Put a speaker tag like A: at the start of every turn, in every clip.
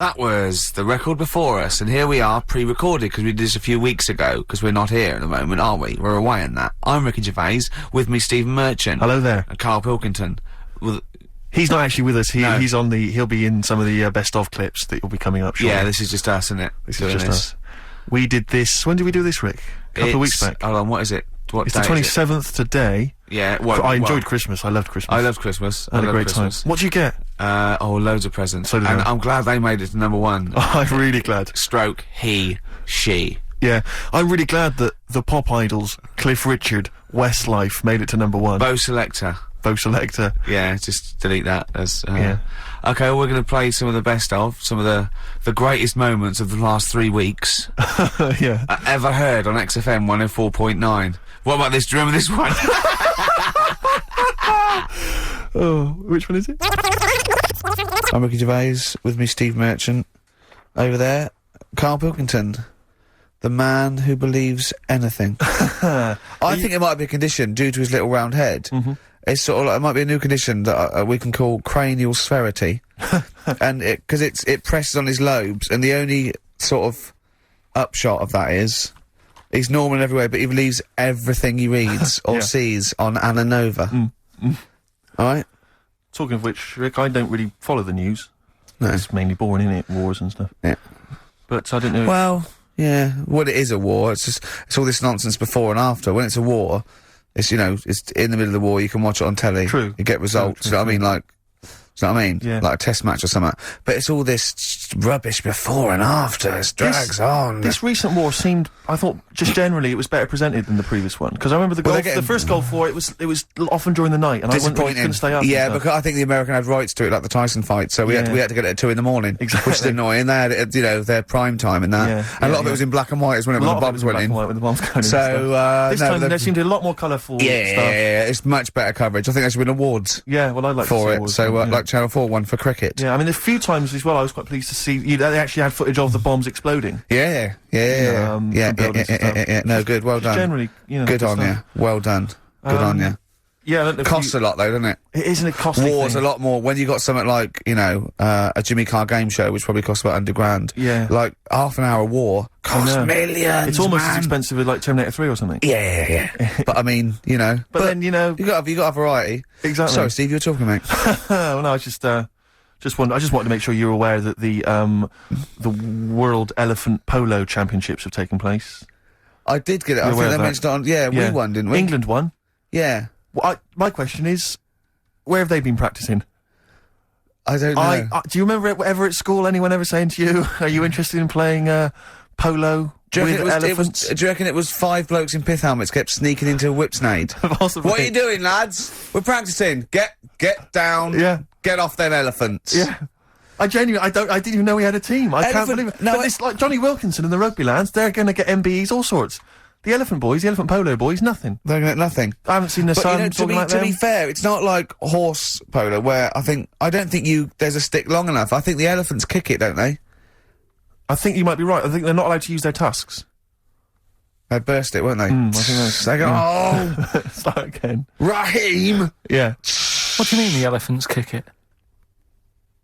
A: That was the record before us, and here we are, pre-recorded, because we did this a few weeks ago, because we're not here at the moment, are we? We're away on that. I'm Ricky Gervais, with me Stephen Merchant.
B: Hello there.
A: And Karl Pilkington.
B: He's not actually with us,
A: No.
B: he'll be in some of the best-of clips that will be coming up shortly.
A: Yeah, this is just us, isn't it?
B: This is just us. We did this, when did we do this, Rick? A couple of weeks back.
A: Hold on, what is it? What
B: It's
A: day
B: the
A: is it?
B: 27th today.
A: Yeah, well,
B: I enjoyed Christmas, I loved Christmas.
A: I loved Christmas.
B: I had a great
A: Christmas.
B: time. What'd you get?
A: Loads of presents.
B: So did
A: and
B: I.
A: I'm glad they made it to #1.
B: I'm really glad.
A: Stroke, he, she.
B: Yeah, I'm really glad that the pop idols, Cliff Richard, Westlife, made it to #1.
A: Bo Selector.
B: Bo Selector.
A: Yeah, just delete that. As,
B: Yeah.
A: Okay, well, we're going to play some of the best of, some of the greatest moments of the last 3 weeks
B: Yeah.
A: ever heard on XFM 104.9. What about this? Do you remember this one?
B: Oh, which one is it?
A: I'm Ricky Gervais, with me Steve Merchant. Over there, Karl Pilkington. The man who believes anything. I think it might be a condition due to his little round head.
B: Mm-hmm.
A: It's sort of like, it might be a new condition that we can call cranial spherity. And because it presses on his lobes, and the only sort of upshot of that is he's normal in every way, but he believes everything he reads or
B: Yeah.
A: sees on Anna Nova. Alright?
B: Talking of which, Rick, I don't really follow the news.
A: No.
B: It's mainly boring, isn't it? Wars and stuff.
A: Yeah.
B: But I didn't know...
A: Well, yeah. Well, it is a war. It's all this nonsense before and after. When it's a war, it's, it's in the middle of the war, you can watch it on telly.
B: True.
A: You get results.
B: True,
A: You know what I mean? Like, do you know what I mean?
B: Yeah.
A: Like a test match or something. But it's all this rubbish before and after. It drags on.
B: This recent war seemed, I thought, just generally, it was better presented than the previous one. Because I remember
A: Well, they're
B: the first Gulf War, it was often during the night, and I couldn't stay up.
A: Yeah,
B: and stuff.
A: because I think the American had rights to it, like the Tyson fight, so we had to get it at 2 in the morning.
B: Exactly.
A: Which is annoying. They had it at, their prime time in that.
B: Yeah,
A: And a lot
B: yeah,
A: of it was in black and white as when
B: A lot
A: the
B: of it
A: bombs
B: was in
A: went
B: black
A: in.
B: and white when the bombs going in.
A: So,
B: this time there seemed to be a lot more colourful
A: yeah,
B: stuff.
A: it's much better coverage. I think they should win awards
B: Yeah, well, I'd like to
A: for
B: see
A: it.
B: awards,
A: So,
B: yeah.
A: like Channel 4 won for cricket.
B: Yeah, I mean, a few times as well, I was quite pleased to see they actually had footage of the bombs exploding.
A: Yeah.
B: from buildings and stuff.
A: Yeah. No, good. Well done.
B: Generally,
A: Good on you. Well done. Good on you.
B: Yeah, I don't know if
A: Costs a lot though, doesn't it?
B: It isn't a costly
A: War's
B: thing.
A: a lot more. When you got something like, a Jimmy Carr game show, which probably costs about £100.
B: Yeah.
A: Like, half an hour war costs
B: know.
A: millions,
B: It's almost
A: man.
B: as expensive as like Terminator 3 or something.
A: Yeah. But I mean,
B: But then,
A: you got to have variety.
B: Exactly.
A: Sorry, Steve, you were talking, mate.
B: Well, no, I just wanted to make sure you're aware that the World Elephant Polo Championships have taken place.
A: I did get it. I
B: You're
A: think
B: aware
A: they
B: of that?
A: mentioned it on. Yeah, we won, didn't we?
B: England won.
A: Yeah.
B: Well, my question is, where have they been practicing?
A: I don't know.
B: Do you remember ever at school anyone ever saying to you, "Are you interested in playing polo
A: Do you
B: with
A: reckon
B: elephants?"
A: do you reckon it was 5 blokes in pith helmets kept sneaking into a whipsnade?
B: Possibly.
A: What are you doing, lads? We're practicing. Get down.
B: Yeah.
A: Get off them elephants.
B: Yeah. I didn't even know we had a team. I can't
A: Elephant-
B: believe it.
A: no,
B: But it's like Johnny Wilkinson and the rugby lads, they're going to get MBEs, all sorts. The elephant boys, the elephant polo boys, nothing.
A: They're gonna get nothing.
B: I haven't seen the
A: But
B: sun
A: to
B: talking like
A: be
B: them.
A: fair, it's not like horse polo where I don't think there's a stick long enough. I think the elephants kick it, don't they?
B: I think you might be right. I think they're not allowed to use their tusks.
A: They'd burst it, weren't they?
B: I think that's...
A: They go, oh,
B: Start again.
A: Raheem!
B: Yeah.
C: What do you mean the elephants kick it?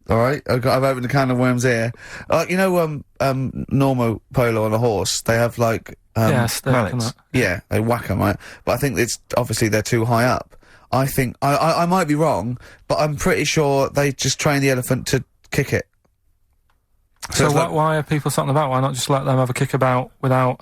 A: Alright, I've opened a can of worms here. Normal polo on a horse, they have like,
C: Yes, they're
B: mallets.
A: yeah, they whack 'em, right? But I think it's, obviously they're too high up. I think, I might be wrong, but I'm pretty sure they just train the elephant to kick it.
C: So
A: it's like-
C: why are people something about? Why not just let them have a kick about without...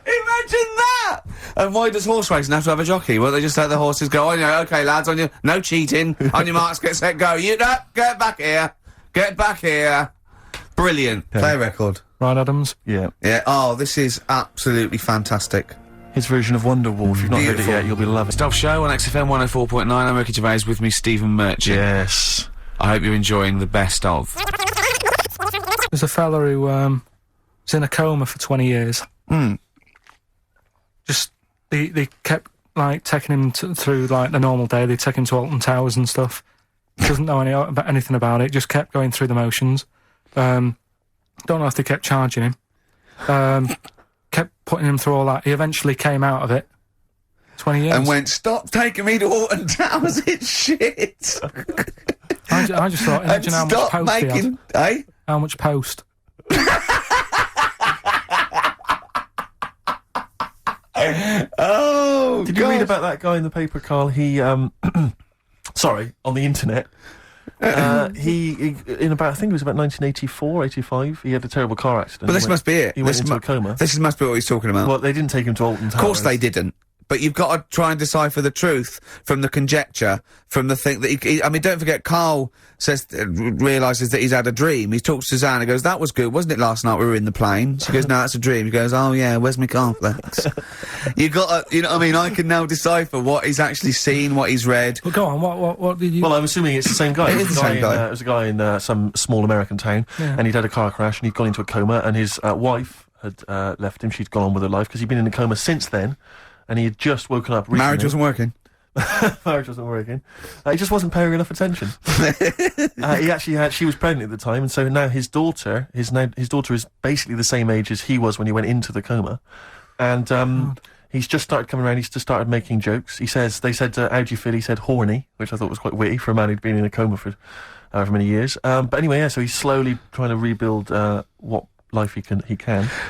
A: Imagine that! And why does horse racing have to have a jockey? Well, they just let the horses go, okay, lads, on your, no cheating, on your marks, get set, go. You, no, get back here. Get back here. Brilliant.
B: Yeah.
A: Play a record.
C: Right, Adams?
B: Yeah.
A: Yeah, oh, this is absolutely fantastic.
B: His version of Wonderwall. If you've not heard it
A: Beautiful.
B: yet, you'll be loving it.
A: Stuff Show on XFM 104.9. I'm Ricky Gervais, with me Stephen Merchant.
B: Yes.
A: I hope you're enjoying the best of.
C: There's a fella who, was in a coma for 20 years. Just, they kept, like, taking him through, like, the normal day. They'd take him to Alton Towers and stuff. Doesn't know anything about it, just kept going through the motions. Don't know if they kept charging him. Kept putting him through all that. He eventually came out of it. 20 years.
A: And went, stop taking me to Alton Towers, it's shit.
C: I just thought, imagine how much
A: stop
C: post he had.
A: making, eh?
C: How much post?
A: Oh,
B: Did you read about that guy in the paper, Carl? He, sorry, on the internet. He in about, I think it was about 1984, 85, he had a terrible car accident.
A: But this must be it.
B: He went into a coma.
A: This must be what he's talking about.
B: Well, they didn't take him to Alton Towers.
A: Of course they didn't. But you've got to try and decipher the truth from the conjecture, from the thing that I mean, don't forget, Karl says, realises that he's had a dream. He talks to Suzanne and goes, that was good, wasn't it, last night we were in the plane? She goes, no, that's a dream. He goes, oh yeah, where's my cornflakes? You got to, you know what I mean? I can now decipher what he's actually seen, what he's read.
C: Well, go on, what did you...
B: Well, I'm assuming it's the same guy.
A: It is the same guy.
B: It was a guy in some small American town, and he'd had a car crash, and he'd gone into a coma, and his wife had left him. She'd gone on with her life, because he'd been in a coma since then, and he had just woken up recently.
A: Marriage wasn't working.
B: Marriage wasn't working. He just wasn't paying enough attention. He actually had, she was pregnant at the time, and so now his daughter is basically the same age as he was when he went into the coma. And, he's just started coming around, he's just started making jokes. They said, how do you feel? He said horny, which I thought was quite witty for a man who'd been in a coma for however many years. But anyway, yeah, so he's slowly trying to rebuild, what life he can.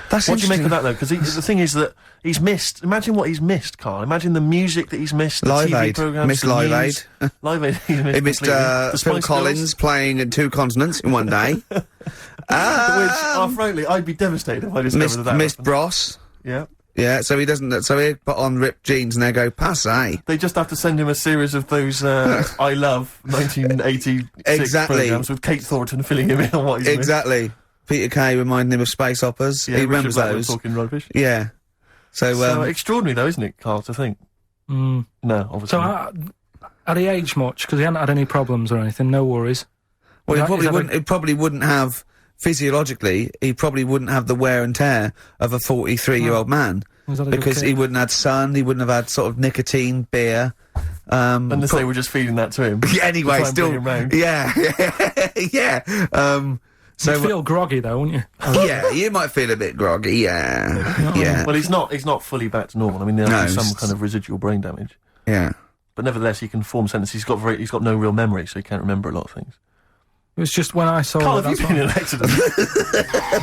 A: That's
B: what do you make
A: interesting.
B: of that though? Because the thing is that he's missed. Imagine what he's missed, Carl. Imagine the music that he's missed. The
A: Live
B: TV
A: Aid.
B: programs,
A: Missed
B: the
A: Live
B: news.
A: Aid.
B: Live Aid. He
A: He missed
B: completely. The
A: Phil
B: Spice
A: Collins
B: Girls,
A: playing in 2 continents in one day.
B: which, frankly, I'd be devastated if I discovered that.
A: Missed
B: happened.
A: Bros.
B: Yeah.
A: Yeah, so he doesn't. So he put on ripped jeans and they go passe.
B: They just have to send him a series of those I Love 1986
A: Exactly.
B: programs with Kate Thornton filling him in on what he's missed.
A: Exactly. Peter Kay reminding him of space operas.
B: Yeah,
A: he
B: Richard
A: remembers
B: Blackwood
A: those.
B: talking rubbish.
A: Yeah. So
B: Extraordinary though, isn't it, Carl, to think? No, obviously
C: So,
B: not.
C: had he aged much? Because he hadn't had any problems or anything, no worries.
A: well,
C: Is that-
A: he probably wouldn't have physiologically. He probably wouldn't have the wear and tear of a 43-year-old man
C: Was that a good
A: because
C: kid?
A: he wouldn't have had sun. He wouldn't have had sort of nicotine, beer.
B: Unless they were just feeding that to him.
A: Yeah, anyway,
B: to try and
A: still.
B: bring him round.
A: Yeah, yeah. So
C: You'd feel groggy though, wouldn't you?
A: yeah, you might feel a bit groggy. Yeah, yeah,
B: Well, he's not fully back to normal. I mean, there's
A: No,
B: some
A: it's-
B: kind of residual brain damage.
A: yeah.
B: But nevertheless, he can form sentences. He's got no real memory, so he can't remember a lot of things.
C: It was just when I saw
B: Carl,
C: it,
B: have you been in an accident?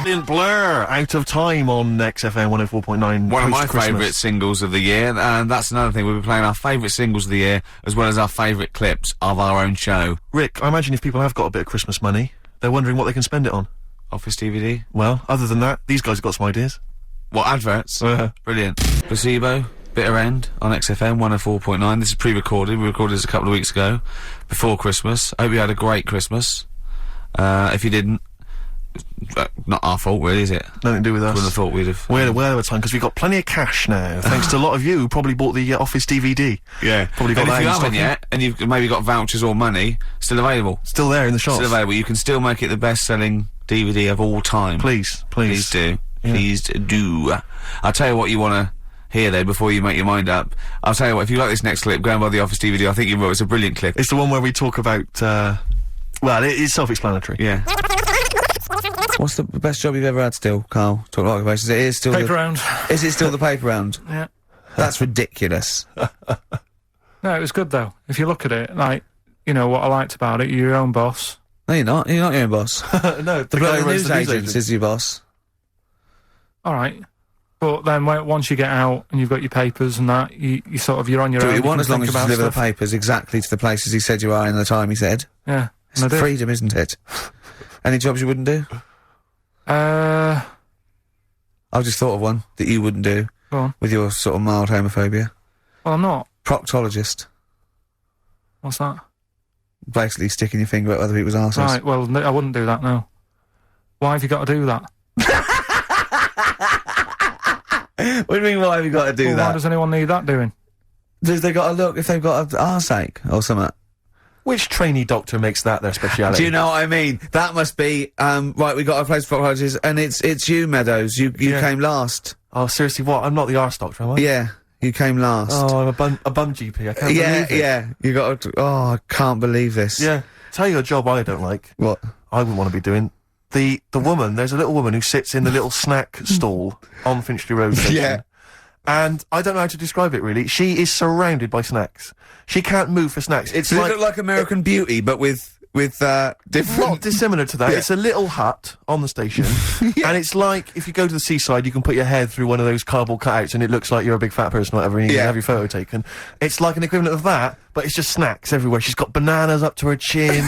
B: Brilliant Blur, Out of Time on XFM 104.9.
D: One of my
B: post-Christmas.
D: favourite singles of the year, and that's another thing. We'll be playing our favourite singles of the year, as well as our favourite clips of our own show.
B: Rick, I imagine if people have got a bit of Christmas money, they're wondering what they can spend it on.
D: Office DVD.
B: Well, other than that, these guys have got some ideas.
D: What, adverts?
B: Uh-huh.
D: Brilliant. Placebo, Bitter End on XFM 104.9. This is pre-recorded. We recorded this a couple of weeks ago, before Christmas. I hope you had a great Christmas. If you didn't, not our fault, really, is it?
B: Nothing to do with us.
D: Wouldn't have thought we'd have.
B: We're the time, because we've got plenty of cash now, thanks to a lot of you who probably bought the Office DVD.
D: Yeah.
B: Probably got
D: And
B: that
D: if you
B: in
D: haven't
B: stock.
D: yet, and you've maybe got vouchers or money, still available.
B: Still there in the shops.
D: Still available. You can still make it the best-selling DVD of all time.
B: Please.
D: Please do.
B: Yeah.
D: Please do. I'll tell you what you want to hear, though, before you make your mind up. I'll tell you what, if you like this next clip, go and buy the Office DVD. I think you will. It's a brilliant clip.
B: It's the one where we talk about, well, it's self-explanatory.
D: Yeah.
A: What's the best job you've ever had still, Carl? Talk like occupations. It is still
C: paper round.
A: Is it still the paper round?
C: Yeah.
A: That's ridiculous.
C: No, it was good though. If you look at it, like, you know, what I liked about it, you're your own boss.
A: No, you're not. You're not your own boss.
B: No,
A: The
B: guy who
A: bloody
B: runs
A: news
B: the
A: agent is your boss.
C: Alright. But then once you get out and you've got your papers and that, you sort of, you're on your
A: Do
C: own.
A: what you want
C: can
A: as long
C: think
A: as you
C: about
A: deliver the
C: stuff.
A: papers exactly to the places he said you are in the time he said.
C: Yeah.
A: It's
C: And I did.
A: freedom, isn't it? Any jobs you wouldn't do? I've just thought of one that you wouldn't do
C: Go on.
A: with your sort of mild homophobia.
C: Well, I'm not.
A: Proctologist.
C: What's that?
A: Basically sticking your finger at other people's arses.
C: Right, well, I wouldn't do that now. Why have you got to do that?
A: What do you mean, why have you got to do
C: Well, why
A: that?
C: does anyone need that doing?
A: Does they got to look if they've got an arseache or something?
B: Which trainee doctor makes that their speciality?
A: Do you know what I mean? That must be, right, we got a place for proctologists, and it's you, Meadows. You
B: Yeah.
A: came last.
B: Oh, seriously, what? I'm not the arse doctor, am I?
A: Yeah, you came last.
B: Oh, I'm a bum GP. I can't
A: yeah,
B: believe it.
A: yeah. You got to, I can't believe this.
B: Yeah. Tell you a job I don't like.
A: What?
B: I wouldn't want to be doing. The woman, there's a little woman who sits in the little snack stall on Finchley Road station.
A: Yeah.
B: And I don't know how to describe it really. She is surrounded by snacks. She can't move for snacks. It's
A: Does
B: like
A: it look like American Beauty, but with with
B: Not
A: different.
B: dissimilar to that.
A: Yeah.
B: It's a little hut on the station, and it's like if you go to the seaside, you can put your head through one of those cardboard cutouts, and it looks like you're a big fat person or whatever, and you can have your photo taken. It's like an equivalent of that, but it's just snacks everywhere. She's got bananas up to her chin.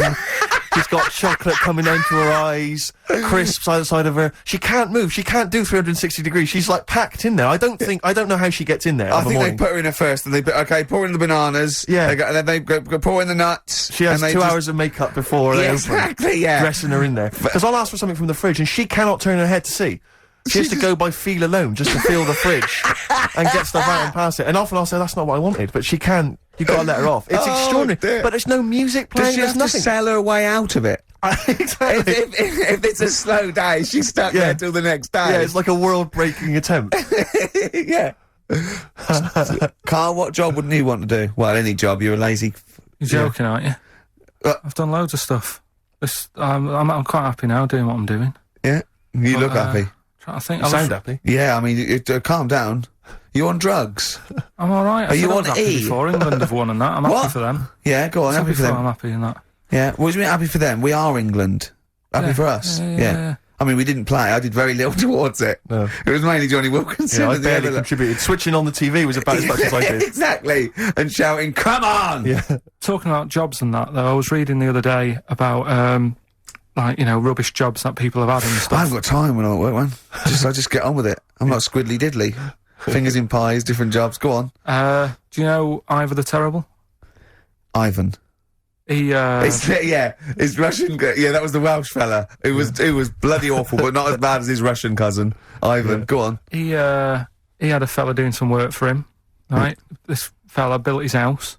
B: She's got chocolate coming down to her eyes, crisps either side of her. She can't move. She can't do 360 degrees. She's like packed in there. I don't know how she gets in there.
A: I
B: of a
A: think
B: morning.
A: they put her in there first, and pour in the bananas.
B: Yeah.
A: Then they go pour in the nuts.
B: She has
A: and
B: 2
A: they
B: hours of makeup before they open.
A: Exactly. Yeah.
B: Dressing her in there. Because I'll ask for something from the fridge, and she cannot turn her head to see. She has to go by feel alone, just to feel the fridge, and get stuff out and pass it. And often I'll say, that's not what I wanted, but she can. You've got to let her off. It's extraordinary.
A: Dear.
B: But there's no music playing,
A: Does she
B: there's
A: have
B: nothing.
A: to sell her way out of it?
B: Exactly.
A: If it's a slow day, she's stuck there till the next day.
B: Yeah, it's like a world-breaking attempt.
A: Yeah. Carl, what job wouldn't you want to do? Well, any job. You're a lazy.
C: You're joking, aren't you? I've done loads of stuff. I'm quite happy now doing what I'm doing.
A: Yeah. You look happy.
C: Trying to think.
B: You sound happy.
A: Yeah, I mean, calm down. You on drugs?
C: I'm all right.
A: Are you on
C: happy
A: E?
C: before England have won and that. I'm happy for them.
A: Yeah, go on.
C: Said
A: Happy for
C: before
A: them.
C: I'm happy in that.
A: Yeah. What do you mean happy for them? We are England. Happy
C: Yeah.
A: for us.
C: Yeah.
A: I mean, we didn't play. I did very little towards it.
B: No.
A: It was mainly Johnny Wilkinson.
B: Yeah, I
A: and the
B: barely
A: other-
B: contributed. Switching on the TV was about as much as I did.
A: Exactly. And shouting, "Come on!"
B: Yeah.
C: Talking about jobs and that, though, I was reading the other day about, like, you know, rubbish jobs that people have had and
A: I
C: stuff.
A: haven't got time when I'm at work, man. I just get on with it. I'm not squiddly diddly. Fingers in pies, different jobs. Go on.
C: Do you know Ivor the Terrible?
A: Ivan.
C: He,
A: His Russian. Yeah, that was the Welsh fella. It was bloody awful, but not as bad as his Russian cousin, Ivan.
B: Yeah.
A: Go on.
C: he had a fella doing some work for him, right? This fella built his house.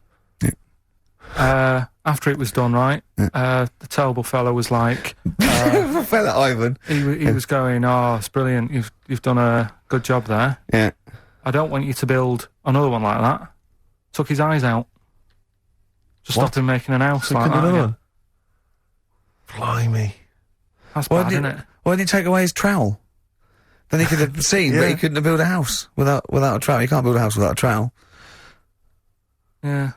C: After it was done, right, the terrible fella was like,
A: Fella Ivan.
C: he was going, "Oh, it's brilliant. You've done a good job there.
A: Yeah.
C: I don't want you to build another one like that." Took his eyes out. Just stopped him making an house like that.
B: Another
C: Yeah.
B: one. Blimey.
C: That's
A: Why
C: bad,
A: didn't
C: isn't it?
A: Why didn't he take away his trowel? Then he could have seen, but he couldn't have built a house without a trowel. You can't build a house without a trowel.
C: Yeah.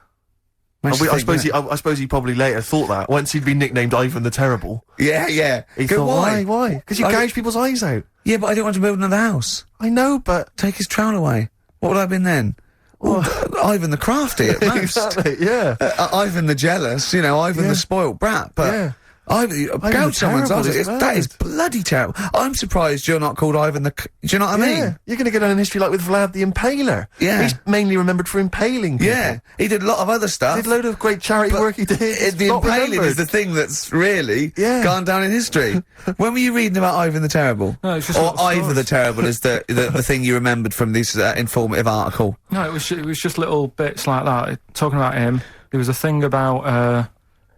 A: Makes you
B: I
A: think,
B: suppose
A: doesn't
B: I suppose he probably later thought that once he'd been nicknamed Ivan the Terrible.
A: it? Yeah.
B: He
A: Go,
B: thought, why? Because you
A: I-
B: gouge people's eyes out.
A: Yeah, but I didn't want to build another house.
B: I know, but
A: Take his trowel away. What would I have been then? Ivan the crafty at most.
B: exactly, yeah.
A: Ivan the jealous, you know, Ivan
B: Yeah.
A: the spoilt brat. But
B: Yeah.
A: Ivan
B: the
A: gouge someone's
B: terrible
A: eyes.
B: is
A: That is
B: bad.
A: bloody terrible. I'm surprised you're not called Ivan the. Do you know what I mean?
B: Yeah, you're going to get on in history like with Vlad the Impaler.
A: Yeah.
B: He's mainly remembered for impaling people.
A: Yeah, he did a lot of other stuff.
B: Did a load of great charity
A: But
B: work he did. It's
A: the
B: not
A: impaling
B: remembered.
A: is the thing that's really
B: Yeah.
A: gone down in history. When were you reading about Ivan the Terrible?
C: No, it's just
A: or
C: little
A: Ivor
C: stories.
A: the Terrible is the thing you remembered from this informative article.
C: No, it was just little bits like that. Talking about him, there was a thing about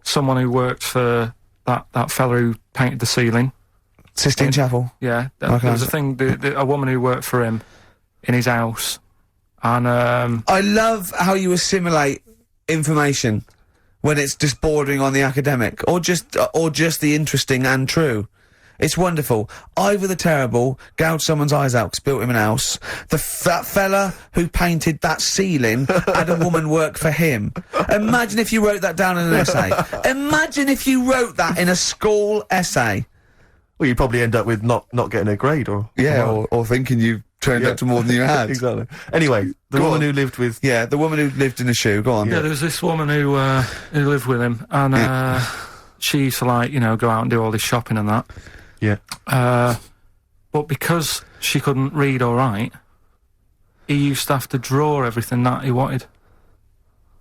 C: someone who worked for that fella who painted the ceiling.
A: Sistine Chapel.
C: Yeah,
A: Okay.
C: there was a thing. A woman who worked for him in his house, and
A: I love how you assimilate information when it's just bordering on the academic, or just the interesting and true. It's wonderful. Ivor the Terrible gouged someone's eyes out 'cause built him an house. That fella who painted that ceiling had a woman work for him. Imagine if you wrote that down in an essay. Imagine if you wrote that in a school essay.
B: Well, you'd probably end up with not getting a grade or...
A: Yeah, or thinking you turned up to more than you had.
B: Exactly. Anyway, the
A: Go
B: woman
A: on.
B: who lived with...
A: Yeah, the woman who lived in a shoe. Go on.
C: yeah, there was this woman who lived with him, and she used to, like, you know, go out and do all this shopping and that.
B: Yeah.
C: But because she couldn't read or write, he used to have to draw everything that he wanted.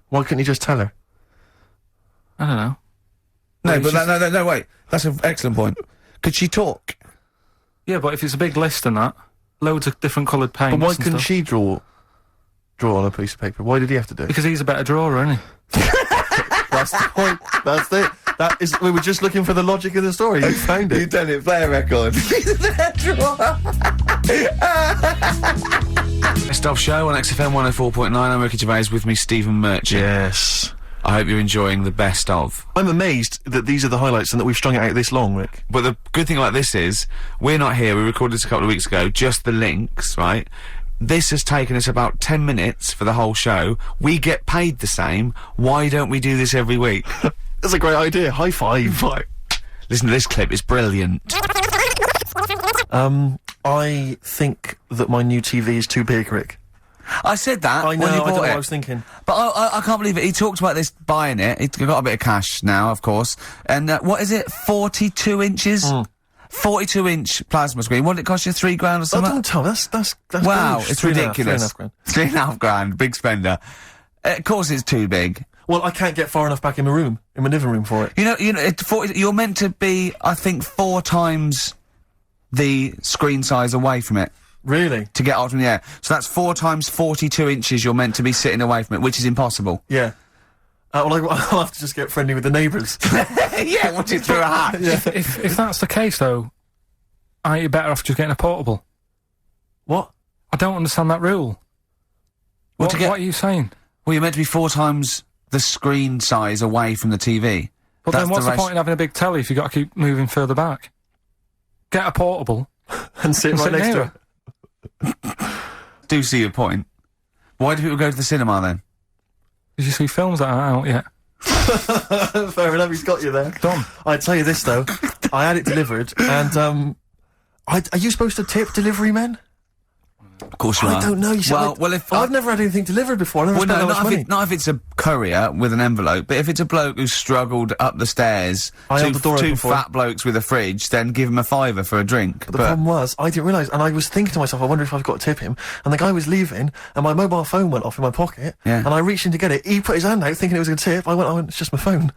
B: Why couldn't you just tell her?
C: I don't know.
A: No,
C: Well,
A: but
C: it's
A: no, wait. That's an excellent point. Could she talk?
C: Yeah, but if it's a big list and that, loads of different coloured paints.
B: But why
C: and
B: couldn't
C: stuff.
B: she draw on a piece of paper? Why did he have to do it?
C: Because he's a better drawer, isn't he?
B: That's the point. That's it. That is. We were just looking for the logic of the story. You found
A: You've
B: it.
A: done it. Play a record.
D: Best of show on XFM 104.9. I'm Ricky Gervais, with me Stephen Merchant.
B: Yes.
D: I hope you're enjoying the best of.
B: I'm amazed that these are the highlights and that we've strung it out this long, Rick.
D: But the good thing about this is, we're not here, we recorded this a couple of weeks ago, just the links, right? This has taken us about 10 minutes for the whole show. We get paid the same. Why don't we do this every week?
B: That's a great idea. High five.
D: Listen to this clip, it's brilliant.
B: I think that my new TV is too big, Rick.
D: I said that
B: I know,
D: when you
B: I don't know
D: bought
B: what
D: it.
B: I was thinking.
D: But I can't believe it. He talked about this buying it. He's got a bit of cash now, of course. And what is it? 42 inches? 42-inch plasma screen. What did it cost you? $3 or
B: Oh,
D: something?
B: don't tell me. That's
D: Wow,
B: gauche.
D: it's
B: 3.5
D: ridiculous.
B: grand.
D: £3.5 big spender. Of course it's too big.
B: Well, I can't get far enough back in my room, in my living room for it.
D: You know, you're meant to be, I think, 4 times the screen size away from it
B: Really?
D: to get out from the air. So that's 4 times 42 inches you're meant to be sitting away from it, which is impossible.
B: Yeah. Well, I'll have to just get friendly with the neighbours.
D: Yeah, watch it through a hat.
C: If that's the case, though, aren't you better off just getting a portable?
B: What?
C: I don't understand that rule. What are you saying?
D: Well, you're meant to be 4 times the screen size away from the TV.
C: But then what's the point in having a big telly if you've got to keep moving further back? Get a portable.
B: And sit right next to it.
D: Do see your point. Why do people go to the cinema then?
C: Did you see films that aren't out yet?
B: Fair enough, he's got you there.
C: Done.
B: I tell you this, though. I had it delivered, and, are you supposed to tip delivery men?
D: Of course you are.
B: I don't know. You see,
D: well, if
B: I've never had anything delivered before. I never spent that much money.
D: not if it's a courier with an envelope, but if it's a bloke who's struggled up the stairs,
B: I held the door
D: two
B: open for him.
D: fat blokes with a fridge, then give him a £5 for a drink.
B: But the problem was, I didn't realise, and I was thinking to myself, I wonder if I've got to tip him. And the guy was leaving, and my mobile phone went off in my pocket,
D: Yeah.
B: and I reached in to get it. He put his hand out, thinking it was going to tip. I went, it's just my phone.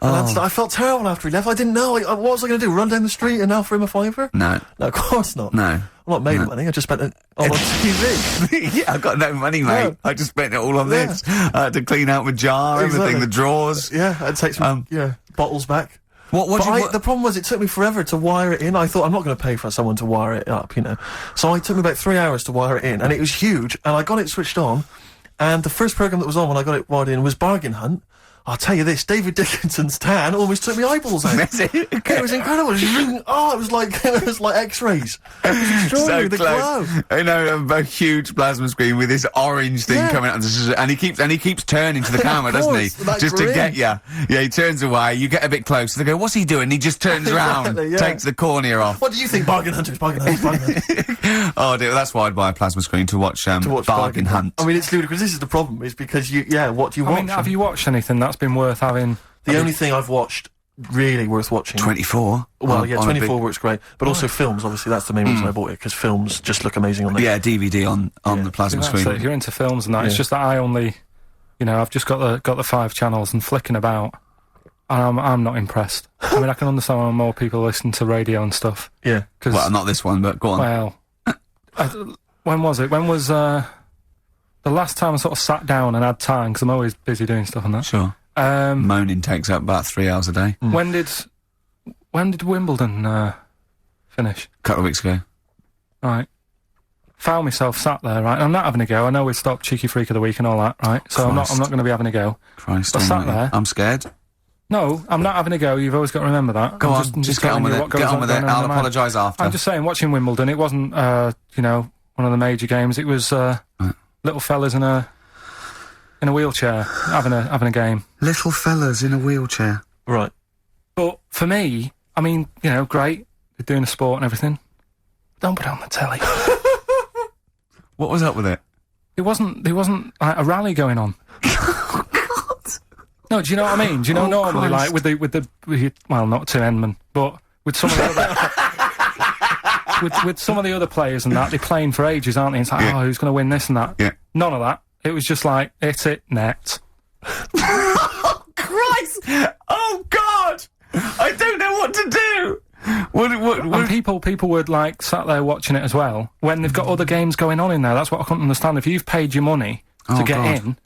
B: And I felt terrible after he left. I didn't know. What was I going to do? Run down the street and offer him a £5?
D: No.
B: No, of course not.
D: No.
B: I'm not made of money. I just spent it all on TV.
D: Yeah, I've got no money, mate.
B: No.
D: I just spent it all on
B: Yeah.
D: this. I had to clean out my jar, everything,
B: Exactly.
D: the drawers.
B: Yeah, I'd take some bottles back. The problem was, it took me forever to wire it in. I thought, I'm not going to pay for someone to wire it up, you know. So it took me about 3 hours to wire it in, and it was huge, and I got it switched on, and the first programme that was on when I got it wired in was Bargain Hunt. I'll tell you this, David Dickinson's tan almost took my eyeballs out. It was incredible. It was like X-rays. It was extraordinary. The glow.
D: I know, a huge plasma screen with this orange thing coming out, and he keeps turning to the camera, doesn't he?
B: That
D: Just
B: grin.
D: to get you. Yeah, he turns away. You get a bit closer. They go, "What's he doing?" He just turns around,
B: Exactly, yeah.
D: takes the cornea off.
B: What do you think? Bargain Hunters, Bargain Hunters, Bargain Hunters.
D: Oh dear, that's why I'd buy a plasma screen to watch Bargain Hunt.
B: I mean, it's ludicrous. This is the problem, is because what do you watch?
C: I mean, have you watched anything that's been worth having?
B: The only thing I've watched really worth watching.
D: 24.
B: Well,
D: on-
B: yeah,
D: on a
B: 24
D: big-
B: works great, but also films. Obviously, that's the main reason I bought it, because films just look amazing on there.
D: Yeah, DVD on the plasma
C: That's
D: screen.
C: it, if you're into films and that, it's just that I only, I've just got the 5 channels and flicking about, and I'm not impressed. I mean, I can understand why more people listen to radio and stuff.
B: Yeah.
C: Cause,
D: Well, not this one, but go on.
C: well, when was it? When was the last time I sort of sat down and had time? Because I'm always busy doing stuff and that.
D: Sure. Moaning takes up about 3 hours a day.
C: When did Wimbledon finish?
D: A couple of weeks ago.
C: Right. Found myself sat there, right? I'm not having a go. I know we stopped Cheeky Freak of the Week and all that, right? So I'm not going to be having a go.
D: Christ
C: I sat
D: almighty.
C: there.
D: I'm scared.
C: No, I'm not having a go. You've always got to remember that.
D: Go
C: I'm
D: on, just get
C: telling
D: on with
C: you
D: it.
C: what goes
D: Get on with it.
C: going in
D: I'll
C: my mind.
D: apologise after.
C: I'm just saying, watching Wimbledon, it wasn't, one of the major games. It was little fellas in a wheelchair having a game.
D: Little fellas in a wheelchair.
B: Right.
C: But for me, I mean, great. They're doing a sport and everything. Don't put it on the telly.
D: What was up with it?
C: There wasn't like a rally going on. No, do you know what I mean? Do you know normally,
D: Christ.
C: like with well, not Tim Enman, but with some of the other with some of the other players and that, they're playing for ages, aren't they? It's like, who's going to win this and that?
D: Yeah.
C: None of that. It was just like, hit it, net.
D: Oh, Christ! Oh, God! I don't know what to do!
C: And people were like sat there watching it as well when they've got other games going on in there. That's what I couldn't understand. If you've paid your money to get
D: God.
C: in,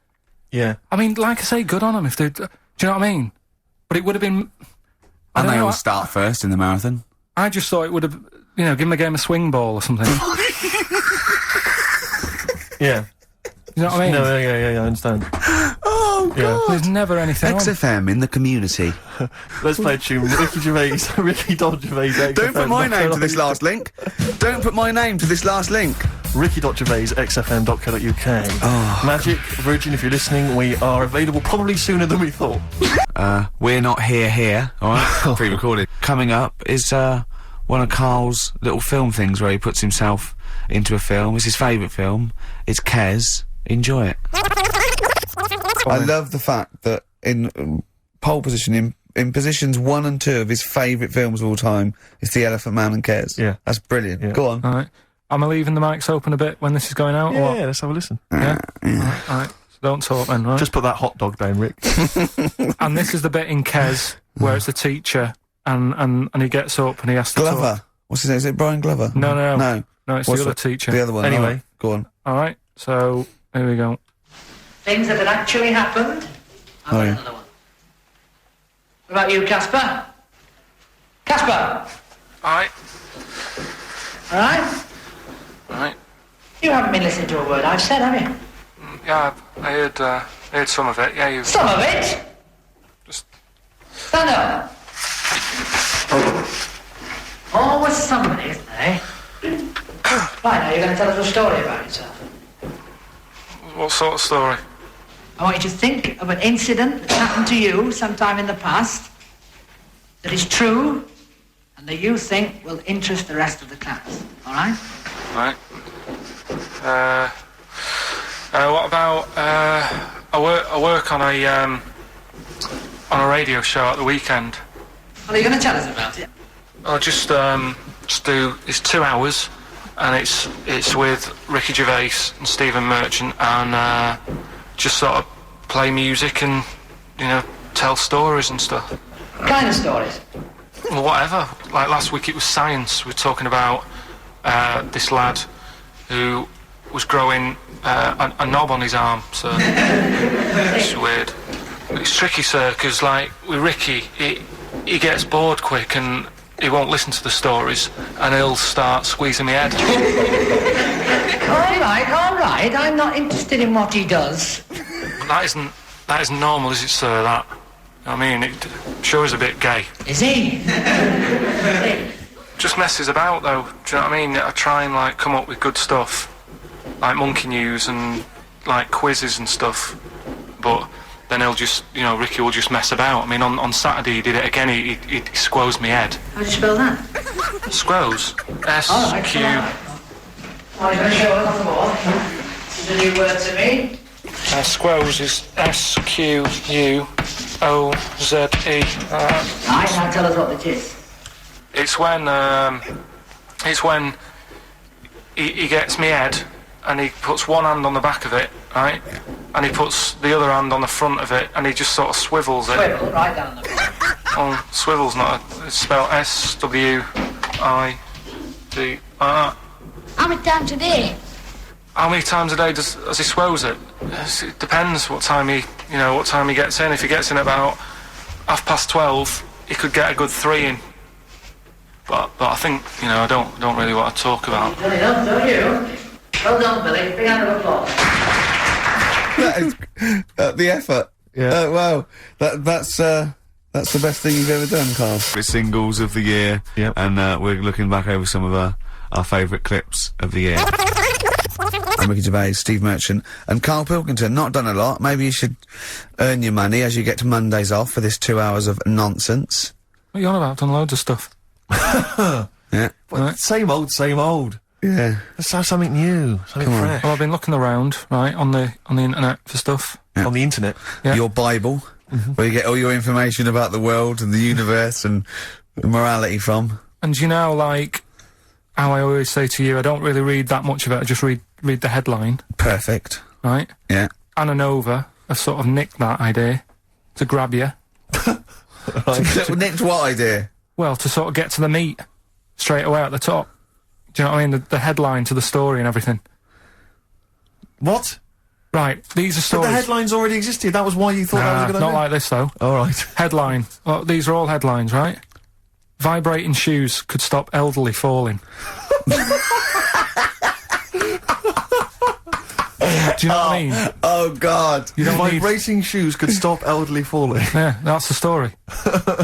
B: Yeah.
C: I mean, like I say, good on them if they. Do you know what I mean? But it would have been. I
D: And
C: don't
D: they
C: know,
D: all start first in the marathon.
C: I just thought it would have, give them a game of swing ball or something.
B: Yeah.
C: You know what I mean?
B: No, yeah, I understand.
D: Oh,
B: Yeah.
C: There's never anything on.
D: XFM in the community.
B: Let's play a tune. Ricky Gervais, Ricky Don Gervais.
D: Don't put my name to this last link. Don't put my name to this last link.
B: ricky.gervais@xfm.co.uk. Magic, Virgin, if you're listening, we are available probably sooner than we thought.
D: We're not here, alright? Pre-recorded. Coming up is, one of Karl's little film things where he puts himself into a film. It's his favourite film. It's Kes. Enjoy it.
A: I love the fact that in pole position, in positions 1 and 2 of his favourite films of all time, it's The Elephant Man and Kes.
B: Yeah.
A: That's brilliant.
B: Yeah.
A: Go on.
C: Alright. Am I leaving the mics open a bit when this is going out? or what?
B: Yeah, let's have a listen.
C: Yeah? Alright. So don't talk then, right?
B: Just put that hot dog down, Rick.
C: And this is the bit in Kes where it's the teacher and he gets up and he has to
A: Glover.
C: talk.
A: What's his name? Is it Brian Glover?
C: No,
A: No.
C: it's
A: What's
C: the other teacher.
A: The other one.
B: Anyway.
A: Alright, go on.
C: Alright, so here we go.
E: Things that had actually happened. I've got
A: yeah.
E: another one. What about you, Casper? Casper!
C: Alright.
E: Alright?
C: Alright.
E: You haven't been listening to a word I've said, have you?
C: Yeah, I heard some of it. Yeah, you
E: Some of it?
C: just...
E: Stand up. Always somebody, isn't there, eh? Right, now you're going to tell us a story about yourself.
C: What sort of story?
E: I want you to think of an incident that happened to you sometime in the past that is true and that you think will interest the rest of the class. All right?
C: Right. What about, I work on a radio show at the weekend.
E: Well, are you going to tell us about it?
C: I'll just do, it's 2 hours, and it's with Ricky Gervais and Stephen Merchant, and just sort of play music and, you know, tell stories and stuff.
E: What kind of stories?
C: Well, whatever. Like last week it was science. We were talking about this lad who was growing a knob on his arm, so it's weird. It's tricky, sir, because like with Ricky, he gets bored quick and he won't listen to the stories and he'll start squeezing my head.
E: All right. I'm not interested in what he does.
C: That isn't normal, is it, sir? That, I mean, it sure is a bit gay.
E: Is he?
C: Just messes about, though. Do you know what I mean? I try and like come up with good stuff, like monkey news and like quizzes and stuff. But then he'll just, you know, Ricky will just mess about. I mean, on Saturday he did it again. He squoze me head.
E: How do you spell that?
C: Squoze.
E: All right,
C: S-Q.
E: Are you going to show us on the board? This is a new word to me.
C: Squoze is S-Q-U-O-Z-E.
E: Right, now tell us what it is.
C: It's when he gets me head and he puts one hand on the back of it, right? And he puts the other hand on the front of it and he just sort of swivels it.
E: Swivel, right down the bottom.
C: Oh, swivel's not it's spelled S-W-I-D.
F: How many times a day?
C: How many times a day does he swose it? It depends what time he gets in. If he gets in about 12:30, he could get a good 3 in. But I think, you know, I don't really want to talk about.
E: You've done enough, don't you? Well done, Billy. Big hand of applause.
A: That is the effort.
B: Yeah.
A: Wow. That's the best thing you've ever done, Karl.
D: It's singles of the year.
B: Yep.
D: And we're looking back over some of our favourite clips of the year.
A: I'm Ricky Gervais, Steve Merchant, and Karl Pilkington. Not done a lot. Maybe you should earn your money as you get to Mondays off for this 2 hours of nonsense.
C: What are you on about? Done loads of stuff.
A: Yeah.
B: Well, same old.
A: Yeah.
B: Let's have something new, something
A: Come on.
B: fresh.
C: Well, I've been looking around, right, on the internet for stuff.
B: On the internet.
C: Yeah.
A: Your Bible, where you get all your information about the world and the universe and morality from.
C: And you know, like, how I always say to you, I don't really read that much of it, I just read the headline,
A: Perfect.
C: right?
A: Yeah.
C: Anna Nova have sort of nicked that idea to grab you.
A: Nicked what idea?
C: Well, to sort of get to the meat straight away at the top. Do you know what I mean? The headline to the story and everything.
B: What?
C: Right, these are
B: But
C: stories.
B: the headlines already existed. That was why you thought that was a good
C: not
B: idea?
C: like this, though.
B: All right.
C: Headline. Well, these are all headlines, right? Vibrating shoes could stop elderly falling. Do you know what I mean?
A: Oh, God.
C: You don't need...
B: Vibrating shoes could stop elderly falling.
C: Yeah, that's the story.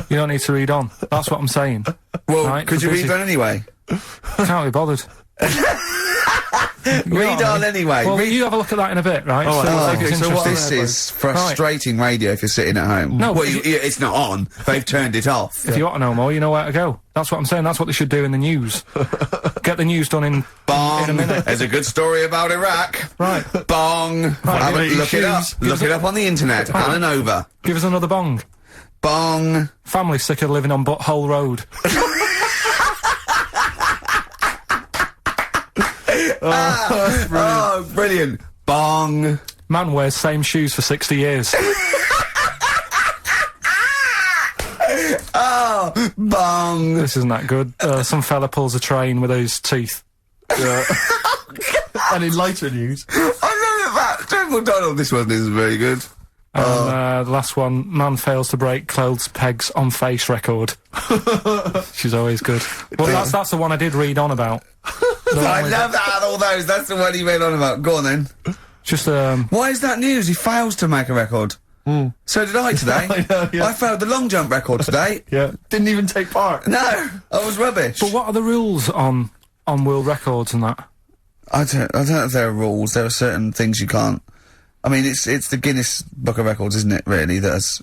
C: You don't need to read on. That's what I'm saying.
A: Well,
C: Right,
A: could you
C: busy.
A: read that anyway?
C: Can't be bothered.
A: Read on anyway.
C: Well,
A: Read-
C: you have a look at that in a bit, right?
B: All right.
C: So,
B: Okay,
C: it's
B: so what-
C: interesting.
A: This is frustrating radio if you're sitting at home.
C: No,
A: well,
C: but
A: it's not on. They've turned it off.
C: If you want to know more, you know where to go. That's what I'm saying. That's what they should do in the news. Get the news done in
A: Bong.
C: a minute.
A: There's a good story about Iraq.
C: Right.
A: Bong. Have a-
B: give me
A: look it up.
B: shoes.
A: Look it up on the internet. Alan over.
C: Give us another bong.
A: Bong.
C: Family sick of living on Butthole Road.
A: Oh, brilliant. Bong.
C: Man wears same shoes for 60 years.
A: Oh, bong.
C: This isn't that good. Some fella pulls a train with his teeth.
B: And in lighter news,
A: I know that. Joe McDonald, this one isn't very good.
C: And the last one, man fails to break clothes pegs on face record. She's always good. Well, that's the one I did read on about.
A: I love that out of all those. That's the one he went on about. Go on then.
C: Just,
A: Why is that news? He fails to make a record. So did I today.
B: I know, yeah.
A: I failed the long jump record today.
B: yeah, didn't even take part.
A: No, I was rubbish.
C: but what are the rules on world records and that?
A: I don't know if there are rules. There are certain things you can't. I mean, it's the Guinness Book of Records, isn't it? Really, that's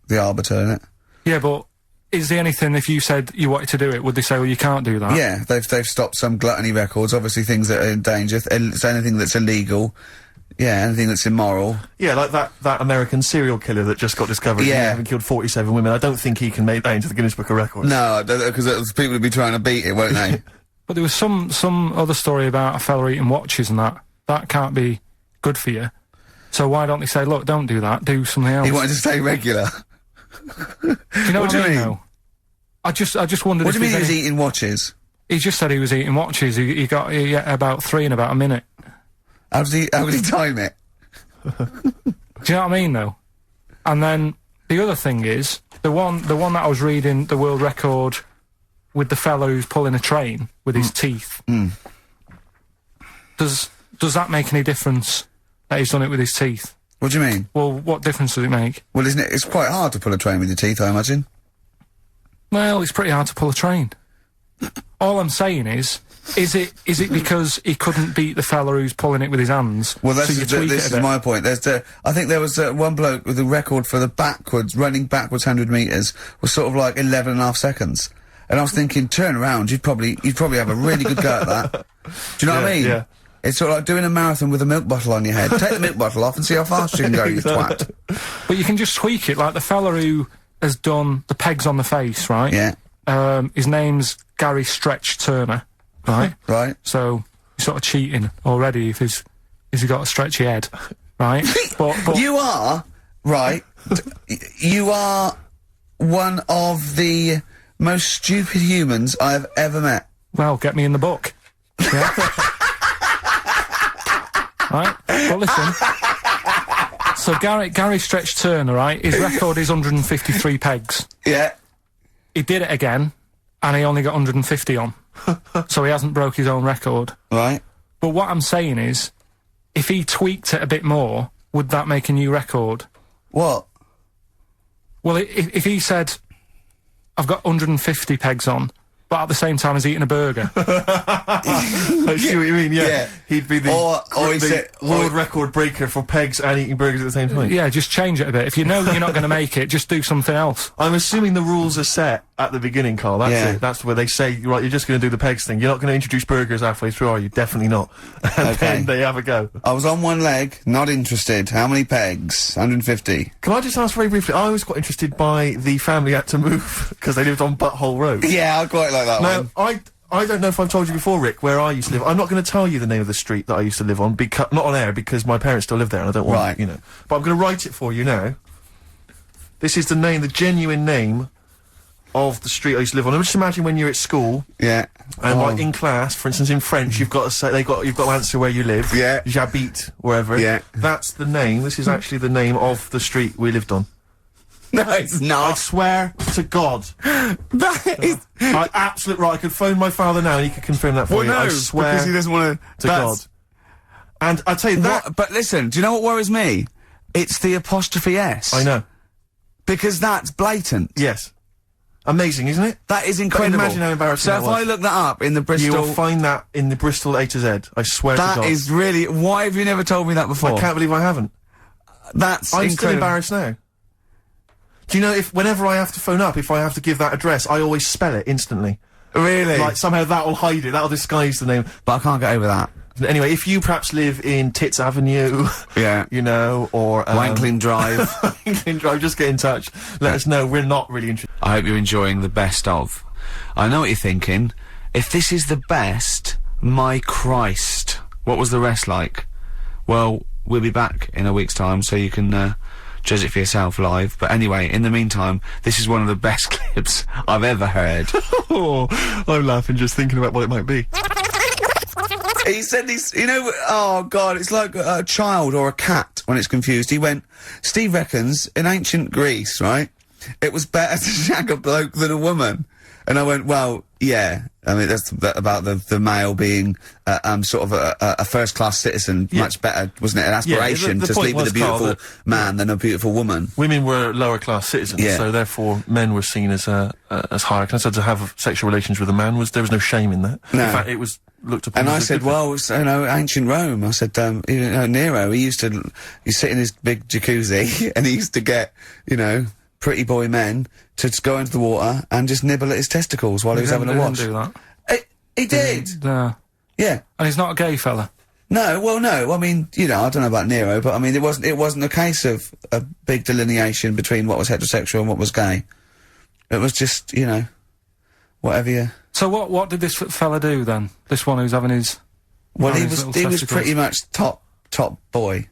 A: the arbiter, isn't it?
C: Yeah, but is there anything, if you said you wanted to do it, would they say, well, you can't do that?
A: Yeah, they've stopped some gluttony records. Obviously, things that are in danger. So anything that's illegal. Yeah, anything that's immoral.
B: Yeah, like that American serial killer that just got discovered.
A: Yeah.
B: Having killed 47 women. I don't think he can make that into the Guinness Book of Records.
A: No, because people would be trying to beat it, won't they?
C: But there was some other story about a fella eating watches and that. That can't be good for you. So why don't they say, look, don't do that, do something else?
A: He wanted to stay regular.
C: Do you know
A: What
C: what,
A: do you
C: I mean,
A: mean?
C: though? I just wondered
A: What do
C: if
A: you mean he
C: there's
A: was
C: any-
A: eating watches?
C: He just said he was eating watches. He got about 3 in about a minute.
A: How did he time it?
C: Do you know what I mean, though? And then the other thing is the one that I was reading, the world record with the fellow who's pulling a train with his teeth. Does that make any difference that he's done it with his teeth?
A: What do you mean?
C: Well, what difference does it make?
A: Well, isn't it? It's quite hard to pull a train with your teeth, I imagine.
C: Well, it's pretty hard to pull a train. All I'm saying is it because he couldn't beat the fella who's pulling it with his hands?
A: Well,
C: so you tweak
A: this
C: it a
A: is
C: bit?
A: my point. I think there was one bloke with a record for the running backwards 100 metres was sort of like 11.5 seconds. And I was thinking, turn around, you'd probably have a really good go at that. Do you know what I mean?
B: Yeah.
A: It's sort of like doing a marathon with a milk bottle on your head. Take the milk bottle off and see how fast you can go, you twat.
C: But you can just tweak it, like the fella who has done the pegs on the face, right?
A: Yeah,
C: His name's Gary Stretch Turner, right?
A: right.
C: So he's sort of cheating already if he's got a stretchy head, right? but
A: You are, right, you are one of the most stupid humans I have ever met.
C: well, get me in the book. Yeah. Right? Well, listen. So Gary Stretch Turner, right? His record is 153 pegs.
A: Yeah.
C: He did it again, and he only got 150 on. So he hasn't broke his own record.
A: Right.
C: But what I'm saying is, if he tweaked it a bit more, would that make a new record?
A: What?
C: Well, if he said, I've got 150 pegs on, but at the same time as eating a burger.
B: I see what you mean, yeah.
A: Yeah.
B: He'd be the,
A: Or he
B: the
A: said-
B: world record breaker for pegs and eating burgers at the same time.
C: Yeah, just change it a bit. If you know you're not going to make it, just do something else.
B: I'm assuming the rules are set at the beginning, Carl. That's
A: Yeah.
B: it. That's where they say, right, you're just going to do the pegs thing. You're not going to introduce burgers halfway through, are you? Definitely not. And
A: Okay.
B: then they have a go.
A: I was on one leg, not interested. How many pegs? 150.
B: Can I just ask very briefly, I was quite interested by the family had to move because they lived on Butthole Road.
A: Yeah, I quite like that
B: Now,
A: one.
B: I don't know if I've told you before, Rick, where I used to live. I'm not going to tell you the name of the street that I used to live on, not on air, because my parents still live there and I don't want,
A: Right.
B: you know. But I'm going to write it for you now. This is the genuine name of the street I used to live on. Just imagine when you're at school
A: Yeah.
B: and
A: Oh.
B: like in class, for instance, in French, you've got to say you've got to answer where you live.
A: Yeah.
B: J'habite wherever.
A: Yeah.
B: That's the name. This is actually the name of the street we lived on.
A: No, it's
B: I
A: not.
B: swear to God.
A: That is.
B: I absolutely right. I could phone my father now and he could confirm that for you. I swear
A: because he doesn't want
B: to God. And I tell you that.
A: But listen, do you know what worries me? It's the apostrophe S.
B: I know.
A: Because that's blatant.
B: Yes. Amazing, isn't it?
A: That is incredible.
B: But imagine how embarrassing
A: So
B: that
A: if
B: was.
A: I look that up in the
B: You
A: Bristol...
B: will find that in the Bristol A to Z. I swear to God.
A: That is really... Why have you never told me that before?
B: I can't believe I haven't.
A: That's
B: I'm still
A: incredible.
B: embarrassed now. Do you know, if whenever I have to phone up, if I have to give that address, I always spell it instantly.
A: Really?
B: Like, somehow that'll hide it, that'll disguise the name.
A: But I can't get over that.
B: Anyway, if you perhaps live in Tits Avenue,
A: Yeah.
B: you know, or...
A: Wankling Drive.
B: Wankling Drive, just get in touch. Let us know, we're not really interested.
D: I hope you're enjoying the best of. I know what you're thinking. If this is the best, my Christ, what was the rest like? Well, we'll be back in a week's time, so you can judge it for yourself live. But anyway, in the meantime, this is one of the best clips I've ever heard.
B: Oh, I'm laughing just thinking about what it might be.
A: He said he's, you know, oh God, it's like a child or a cat when it's confused. He went, Steve reckons, in ancient Greece, right, it was better to shag a bloke than a woman. And I went, well, yeah. I mean, that's about the male being, sort of a first-class citizen, much better, wasn't it? An aspiration
B: the
A: to
B: point
A: sleep with a
B: was, Carl,
A: beautiful man than a beautiful woman.
B: Women were lower-class citizens,
A: Yeah.
B: so therefore men were seen as higher class. So to have sexual relations with a man there was no shame in that.
A: No.
B: In fact, it was looked upon
A: And
B: as
A: I
B: a
A: said,
B: good thing.
A: well, it's, you know, ancient Rome. I said, you know, Nero, he sit in his big jacuzzi and he used to get, you know, pretty boy men to just go into the water and just nibble at his testicles while he was having a watch.
C: He didn't do that.
A: He did.
C: No.
A: Yeah.
C: And he's not a gay fella.
A: No, well, no. I mean, you know, I don't know about Nero, but I mean, it wasn't a case of a big delineation between what was heterosexual and what was gay. It was just, you know, whatever you...
C: So what did this fella do then? This one who's having his...
A: Well,
C: having
A: he
C: his
A: was
C: little testicles?
A: pretty much top boy,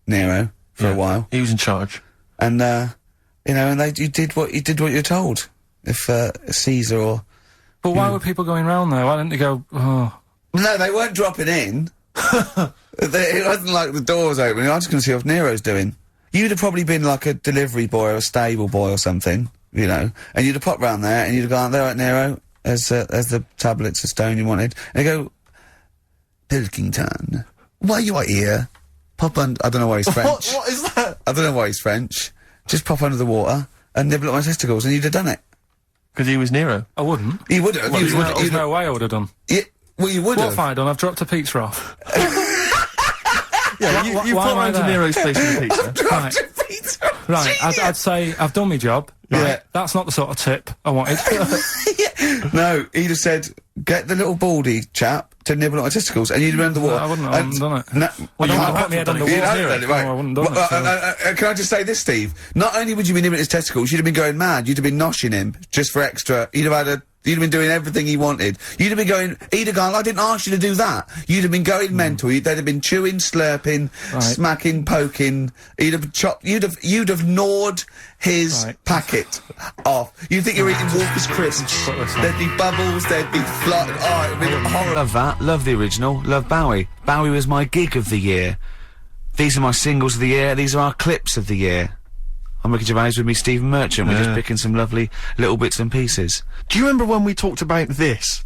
A: Nero, for a while.
B: He was in charge.
A: And, you know, and you did what you're told. If, Caesar or...
C: But why were people going round there? Why didn't they go, oh...
A: No, they weren't dropping in. It wasn't like the doors opening. I'm just going to see what Nero's doing. You'd have probably been like a delivery boy or a stable boy or something, you know, and you'd have popped round there and you'd have gone, there, right, Nero, as the tablets of stone you wanted. And you go, Pilkington, why you are here? Pop under... I don't know why he's French.
B: What is that?
A: I don't know why he's French. Just pop under the water and nibble at my testicles and you'd have done it.
B: Because he was Nero.
C: I wouldn't.
A: You would have.
C: There's no way I would have done.
A: Well, you would
C: What
A: have.
C: have I done? I've dropped a pizza off.
B: Yeah, you
C: why
B: put
C: am I
B: round to
C: there?
B: Nero's place with a pizza.
C: Right. Right, I'd say I've done my job. Right?
A: Yeah.
C: That's not the sort of tip I wanted.
A: No, he'd have said, get the little baldy chap to nibble at my testicles, and you'd have been under the water.
C: I wouldn't have done it.
A: No,
B: Well,
C: I
B: you
C: don't
B: would
C: want to
B: have
C: put my head
B: done
C: under
B: it.
A: you
C: water.
A: know that, right?
C: No, I wouldn't have done
A: Well,
C: it.
A: can I just say this, Steve? Not only would you be nibbling his testicles, you'd have been going mad. You'd have been noshing him just for extra. You'd have been doing everything he wanted. You'd have been going, he'd have gone, I didn't ask you to do that. You'd have been going mental. They'd have been chewing, slurping, smacking, poking. You'd have chopped, you'd have gnawed his packet off. You'd think you're eating Walker's crisps. There'd be bubbles, there'd be fly. Oh, it'd be horrible.
D: Love that. Love the original. Love Bowie. Bowie was my gig of the year. These are my singles of the year. These are our clips of the year. I'm Ricky Gervais with me, Stephen Merchant. We're just picking some lovely little bits and pieces.
B: Do you remember when we talked about this?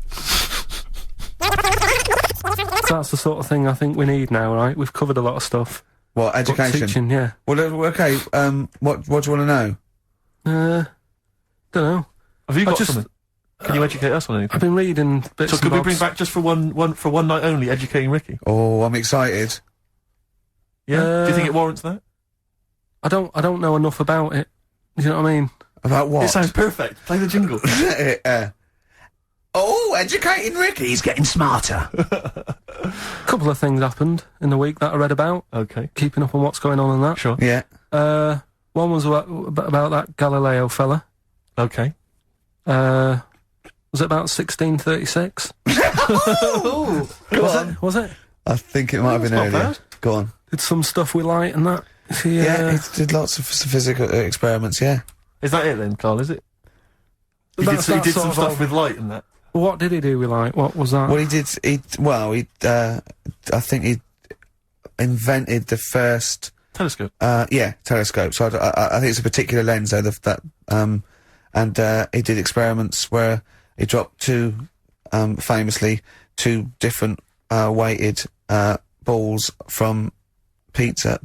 C: That's the sort of thing I think we need now, right? We've covered a lot of stuff.
A: What,
C: But
A: education?
C: teaching, yeah.
A: Well, okay, what do you want to know?
C: Don't know.
B: Have you got
C: just-
B: something? Can you educate us on anything?
C: I've been reading bits
B: So
C: and
B: could we
C: bobs.
B: bring back just for one night only, educating Ricky?
A: Oh, I'm excited.
B: Yeah. Do you think it warrants that?
C: I don't know enough about it. You know what I mean?
A: About what?
B: It sounds perfect. Play the jingle.
A: Oh, educating Ricky. He's getting smarter.
C: A couple of things happened in the week that I read about.
B: Okay.
C: Keeping up on what's going on and that.
B: Sure.
A: Yeah.
C: One was about that Galileo fella.
B: Okay.
C: Was it about 1636? Was it?
A: I think it might have been
B: That's not
A: earlier.
B: bad.
A: Go on.
C: Did some stuff with light and that. Is he,
A: Yeah, he did lots of physical experiments, yeah.
B: Is that it then, Carl? Is it? He
C: That's
B: did,
C: that
B: he did
C: sort
B: some
C: of
B: stuff
C: old-
B: with light and that.
C: What did he do with light? What was that?
A: Well, I think he invented the first,
B: Telescope.
A: telescope. So I think it's a particular lens, though, and he did experiments where he dropped famously, two different, weighted, balls from Pisa,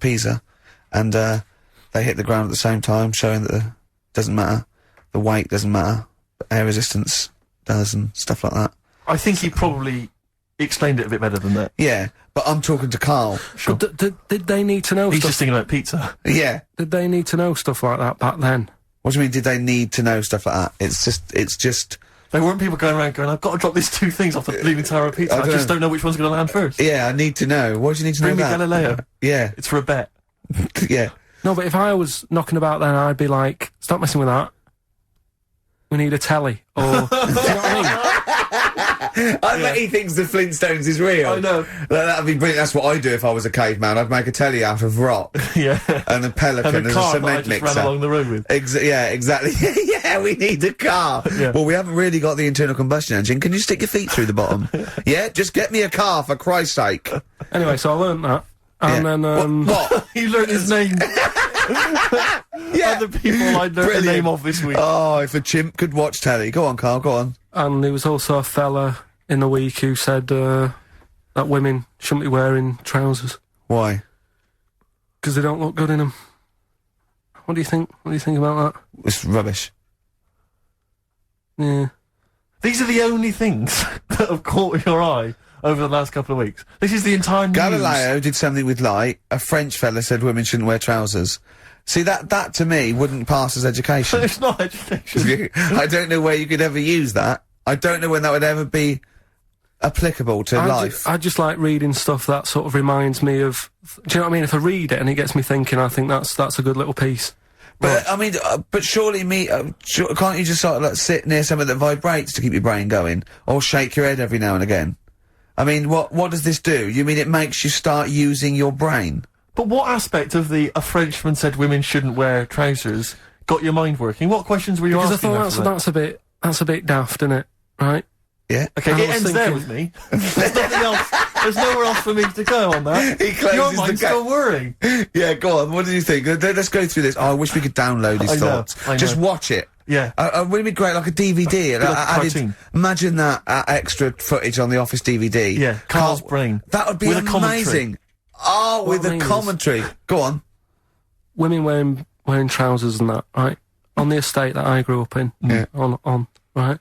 A: and, they hit the ground at the same time, showing that doesn't matter. The weight doesn't matter. air resistance does and stuff like that.
B: I think he probably explained it a bit better than that.
A: Yeah, but I'm talking to Karl.
B: Sure.
C: But did they need to know
B: He's
C: stuff?
B: just thinking about pizza.
A: Yeah.
C: Did they need to know stuff like that back then?
A: What do you mean, did they need to know stuff like that? It's just...
B: There weren't people going around going, I've got to drop these 2 things off the Leaning Tower of Pizza. I just don't know which one's going to land first.
A: Yeah, I need to know. Why do you need to
B: Bring
A: know
B: me
A: that?
B: Galileo.
A: Yeah.
B: It's for a bet.
A: Yeah.
C: No, but if I was knocking about then, I'd be like, stop messing with that. We need a telly. Or, do you know what I mean?
A: I bet he thinks the Flintstones is real.
B: I know.
A: That'd be brilliant. That's what I'd do if I was a caveman. I'd make a telly out of rock.
B: Yeah.
A: And a pelican
B: And a
A: as
B: car
A: a
B: that I
A: cement
B: just
A: mixer.
B: ran along the road with.
A: Yeah, exactly. Yeah, we need a car.
B: Yeah.
A: Well, we haven't really got the internal combustion engine. Can you stick your feet through the bottom? Yeah, just get me a car, for Christ's sake.
C: Anyway, so I learnt that. And
A: Yeah.
C: then,
A: What?
B: You learned his name.
A: Yeah.
B: Other people I learned the
A: Brilliant.
B: name of this week.
A: Oh, if a chimp could watch telly. Go on, Karl, go on.
C: and there was also a fella in the week who said, that women shouldn't be wearing trousers.
A: Why?
C: Because they don't look good in them. What do you think? What do you think about that?
A: It's rubbish.
C: Yeah.
B: These are the only things that have caught your eye over the last couple of weeks. This is the entire news.
A: Galileo did something with light. A French fella said women shouldn't wear trousers. See, that to me wouldn't pass as education.
B: It's not education.
A: I don't know where you could ever use that. I don't know when that would ever be applicable to life.
C: I just like reading stuff that sort of reminds me of. Do you know what I mean? If I read it and it gets me thinking, I think that's a good little piece.
A: But I mean, but surely can't you just sort of like sit near something that vibrates to keep your brain going, or shake your head every now and again? I mean, what does this do? You mean it makes you start using your brain?
B: But what aspect of a Frenchman said women shouldn't wear trousers got your mind working? What questions were you
C: Because I
B: asking?
C: thought that's a bit daft, isn't it? Right?
A: Yeah.
B: Okay,
C: And I
B: it
C: was
B: ends there
C: thinking-
B: with me. There's nothing else. There's nowhere else for me to go on that.
A: He closes
B: Your
A: the
B: mind's
A: gate.
B: still worrying.
A: Yeah, go on. What do you think? Let's go through this. Oh, I wish we could download his
B: I know,
A: thoughts.
B: I know.
A: Just watch it.
B: Yeah.
A: Wouldn't it be great, like a DVD?
B: like a cartoon.
A: Imagine that extra footage on the Office DVD.
B: Yeah, Karl's brain.
A: That would be
B: With a commentary.
A: amazing. Oh,
C: What
A: with
C: I
A: a
C: mean is-
A: commentary. Go on.
C: Women wearing trousers and that, right? On the estate that I grew up in,
A: Yeah.
C: on right.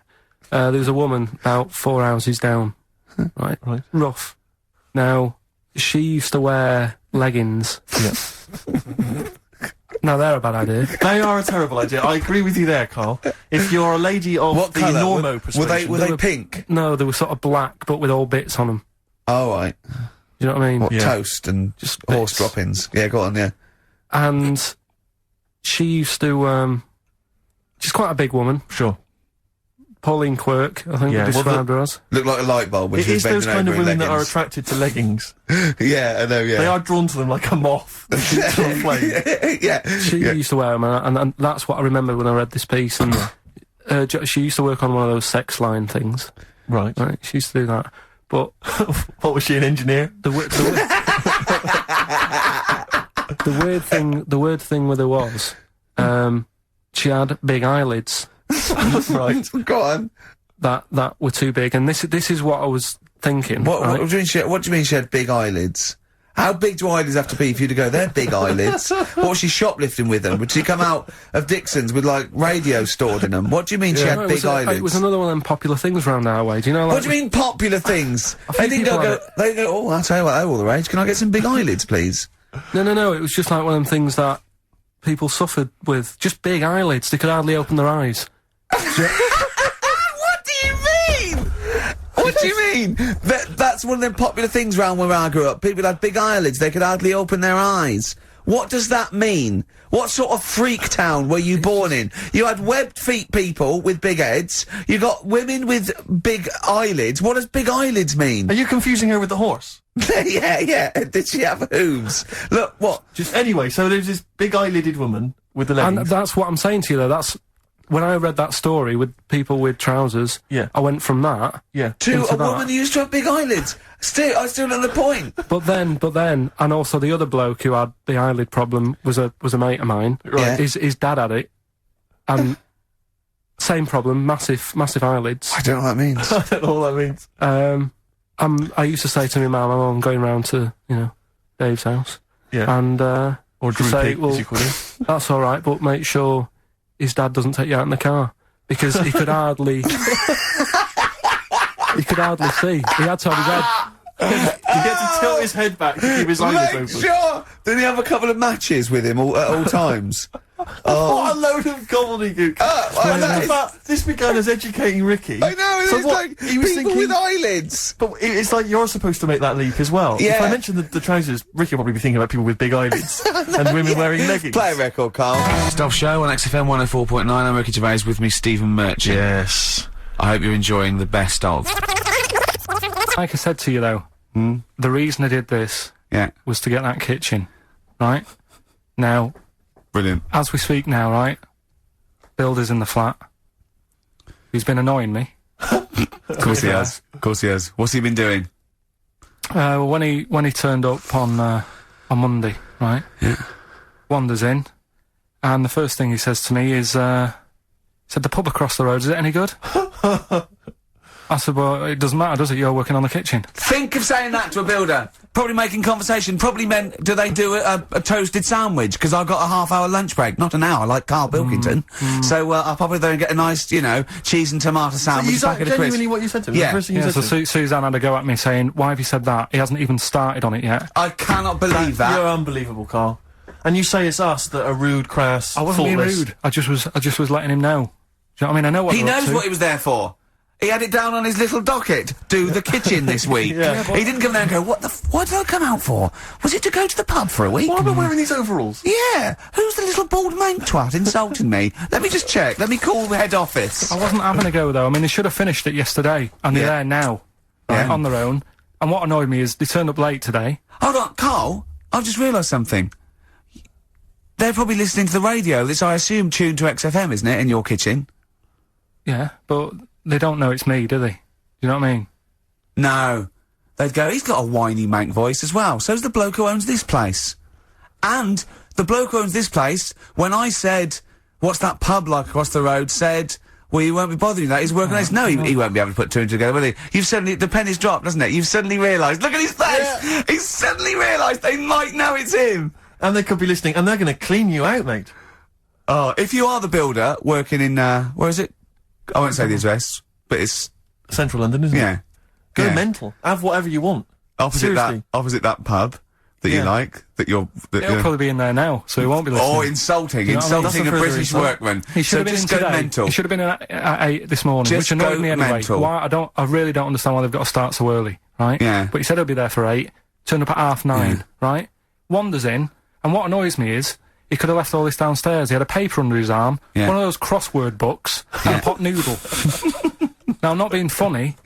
C: There was a woman about 4 houses down, right?
B: Right.
C: Rough. Now she used to wear leggings.
B: Yeah.
C: Now they're a bad idea.
B: They are a terrible idea. I agree with you there, Karl. If you're a lady of
A: What
B: the
A: colour?
B: normo
A: Were
B: persuasion...
A: they pink?
C: No, they were sort of black, but with all bits on them.
A: Oh, right.
C: You know what I mean?
A: What,
B: Yeah.
A: toast and
C: Just
A: horse
C: bits.
A: droppings? Yeah, go on, yeah.
C: And she used to. She's quite a big woman.
B: Sure.
C: Pauline Quirk, I think
B: Yeah,
C: they
B: well,
C: described her as.
A: Looked like a light bulb when
B: It
A: she was
B: is those
A: bending
B: kind of
A: over in
B: women that are
A: leggings.
B: attracted to leggings.
A: Yeah, I know, yeah.
B: They are drawn to them like a moth to a flame.
A: Yeah.
C: She
A: yeah.
C: used to wear them, and that's what I remember when I read this piece. And she used to work on one of those sex line things.
B: Right.
C: Right, she used to do that. But
B: What was she, an engineer?
C: the weird thing with her was, she had big eyelids
B: Right.
A: Go on.
C: that were too big, and this is what I was thinking.
A: What
C: right?
A: do you mean she had big eyelids? How big do eyelids have to be for you to go, they're big eyelids? What was she shoplifting with them? Would she come out of Dixon's with, like, radio stored in them? What do you mean she
C: No,
A: had
C: it
A: big
C: was
A: eyelids?
C: It was another one of them popular things around our way. Do you know? Like,
A: What do you mean popular things?
C: few
A: They didn't
C: people
A: go,
C: have
A: they go, oh, I'll tell you what, they're all the rage. Can I get some big eyelids, please?
C: No. It was just like one of them things that people suffered with. Just big eyelids. They could hardly open their eyes.
A: What do you mean? What do you mean? That's one of them popular things round where I grew up. People had big eyelids, they could hardly open their eyes. What does that mean? What sort of freak town were you born in? You had webbed feet people with big heads, you got women with big eyelids. What does big eyelids mean?
B: Are you confusing her with the horse?
A: yeah. Did she have hooves? Look, what?
B: Anyway, so there's this big eyelidded woman with the
C: And
B: leggings.
C: that's what I'm saying to you, though. That's when I read that story with people with trousers.
B: Yeah.
C: I went from that.
B: Yeah.
A: To
C: into
A: a
C: that.
A: woman who used to have big eyelids. I still know the point.
C: But then, and also the other bloke who had the eyelid problem was a mate of mine.
A: Right.
C: His dad had it, and same problem, massive eyelids.
A: I don't know what that means.
B: I don't know what that means.
C: I used to say to my mum, I'm going round to Dave's house,
B: Yeah.
C: and
B: Or Drew
C: say,
B: Pig,
C: well,
B: as you call him.
C: that's all right, but make sure his dad doesn't take you out in the car. because he could hardly... he could hardly see. He had to have his head...
B: He had to tilt his head back to keep his eyes
A: Make
B: open.
A: sure! Didn't he have a couple of matches with him at all times? Oh.
B: What a load of gobbledygook.
A: Well, that is-
B: But this began as educating Ricky.
A: I know,
B: So
A: it's
B: what,
A: like
B: he was
A: people
B: thinking,
A: with eyelids.
B: But it's like you're supposed to make that leap as well. If
A: Yeah.
B: I mention the trousers, Ricky will probably be thinking about people with big eyelids and women wearing leggings.
A: Play a record, Carl.
D: Stuff Show on XFM 104.9. I'm Ricky Gervais, with me Stephen Merchant.
B: Yes.
D: I hope you're enjoying the best of.
C: Like I said to you, though, the reason I did this
A: Yeah,
C: was to get that kitchen, right? Now,
A: brilliant.
C: as we speak now, right, Builder's in the flat. He's been annoying me.
A: Of course he has. Of course he has. What's he been doing?
C: Well, when he turned up on Monday, right?
A: Yeah.
C: Wanders in, and the first thing he says to me is, said, the pub across the road, is it any good? I said, well, it doesn't matter, does it? You're working on the kitchen.
D: Think of saying that to a builder. Probably making conversation. Probably meant, do they do a toasted sandwich? Because I've got a half-hour lunch break. Not an hour, like Karl Pilkington. So I'll probably go and get a nice, cheese and tomato sandwich.
B: Is that
D: packet of crisps.
B: genuinely what you said to him?
D: Yeah.
B: The first thing you
C: Yeah,
B: said
C: so
B: to him?
C: Suzanne had a go at me saying, why have you said that? He hasn't even started on it yet.
D: I cannot believe that.
B: You're unbelievable, Carl. And you say it's us that are rude, crass,
C: I wasn't being
B: thoughtless.
C: rude. I just was letting him know. Do you know what I mean? I know what
D: He
C: they're up
D: knows
C: to.
D: what he was there for. He had it down on his little docket. Do the kitchen this week.
B: Yeah.
D: He didn't come there and go, what did I come out for? Was it to go to the pub for a week?
B: Why am I wearing these overalls?
D: Yeah. Who's the little bald mank twat insulting me? Let me just check. Let me call the head office.
C: I wasn't having a go, though. I mean, they should have finished it yesterday, and they're
A: Yeah.
C: there now, right,
A: Yeah.
C: on their own. And what annoyed me is they turned up late today.
D: Hold on, Carl. I've just realised something. They're probably listening to the radio. This, I assume, tuned to XFM, isn't it, in your kitchen?
C: Yeah, but they don't know it's me, do they? Do you know what I mean?
D: No. They'd go, he's got a whiny mank voice as well. So's the bloke who owns this place. And the bloke who owns this place, when I said, what's that pub like across the road, said, well, you won't be bothering that. He's working on this. No, he won't be able to put two and two together, will he? You've suddenly, the penny's dropped, doesn't it? You've suddenly realised. Look at his face!
B: Yeah.
D: He's suddenly realised they might know it's him.
B: And they could be listening, and they're going to clean you out, mate.
D: Oh, if you are the builder working in, where is it? I won't say the address, but it's,
B: Central London, isn't it?
D: yeah.
B: Go
D: Yeah.
B: mental. Have whatever you want.
A: Opposite
B: Seriously.
A: that pub that you
B: Yeah.
A: like, that you're...
C: He'll probably be in there now, so he won't be listening.
D: Or insulting,
C: You know what I mean?
D: insulting a
B: That's a further
D: British
B: insult.
D: workman.
C: He should
D: So
C: have been in
D: just go
C: today.
D: mental.
C: He should have been in at 8 this morning,
D: Just
C: which annoyed
D: go
C: me anyway.
D: mental.
C: Why? I really don't understand why they've got to start so early, right?
A: Yeah.
C: But he said he'll be there for 8, turned up at 9:30, right? Wanders in, and what annoys me is, he could have left all this downstairs. He had a paper under his arm,
A: Yeah.
C: one of those crossword books, and a pot noodle. Now, I'm not being funny,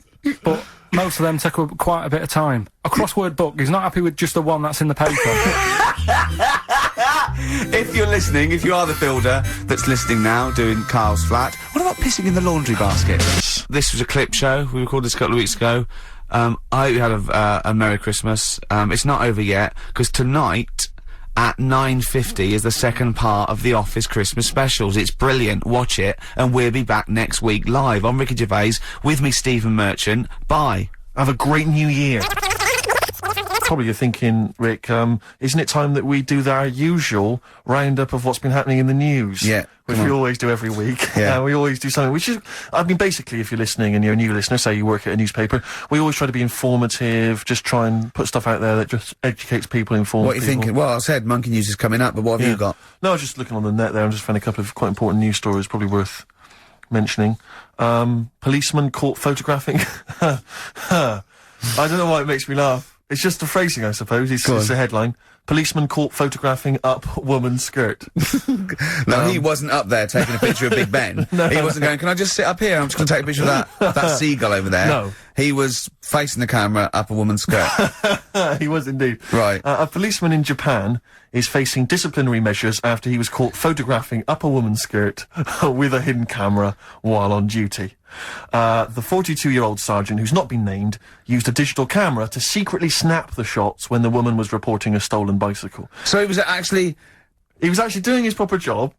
C: but most of them take quite a bit of time. A crossword book, he's not happy with just the one that's in the paper.
D: If you're listening, if you are the builder that's listening now, doing Carl's flat, what about pissing in the laundry basket? This was a clip show. We recorded this a couple of weeks ago. I hope you had a Merry Christmas. It's not over yet, because tonight at 9:50 is the second part of The Office Christmas specials. It's brilliant. Watch it, and we'll be back next week live. I'm Ricky Gervais, with me Stephen Merchant. Bye.
B: Have a great new year. Probably you're thinking, Rick, isn't it time that we do our usual roundup of what's been happening in the news?
A: Yeah,
B: Which
A: come
B: we
A: on.
B: always do every week.
A: Yeah.
B: We always do something, which is, I mean, basically, if you're listening and you're a new listener, say you work at a newspaper, we always try to be informative, just try and put stuff out there that just educates people, informs
A: What are you
B: people.
A: thinking? Well, I said Monkey News is coming up, but what have you got?
B: No, I was just looking on the net there and just found a couple of quite important news stories, probably worth mentioning. Policeman caught photographing. I don't know why it makes me laugh. It's just the phrasing, I suppose. It's a headline. Policeman caught photographing up woman's skirt.
A: No, he wasn't up there taking a picture of Big Ben. He wasn't going, can I just sit up here? I'm just going to take a picture of that seagull over there.
B: No.
A: He was facing the camera up a woman's skirt.
B: He was indeed.
A: Right.
B: A policeman in Japan is facing disciplinary measures after he was caught photographing up a woman's skirt with a hidden camera while on duty. The 42-year-old sergeant, who's not been named, used a digital camera to secretly snap the shots when the woman was reporting a stolen bicycle.
A: So he was actually...
B: He was actually doing his proper job.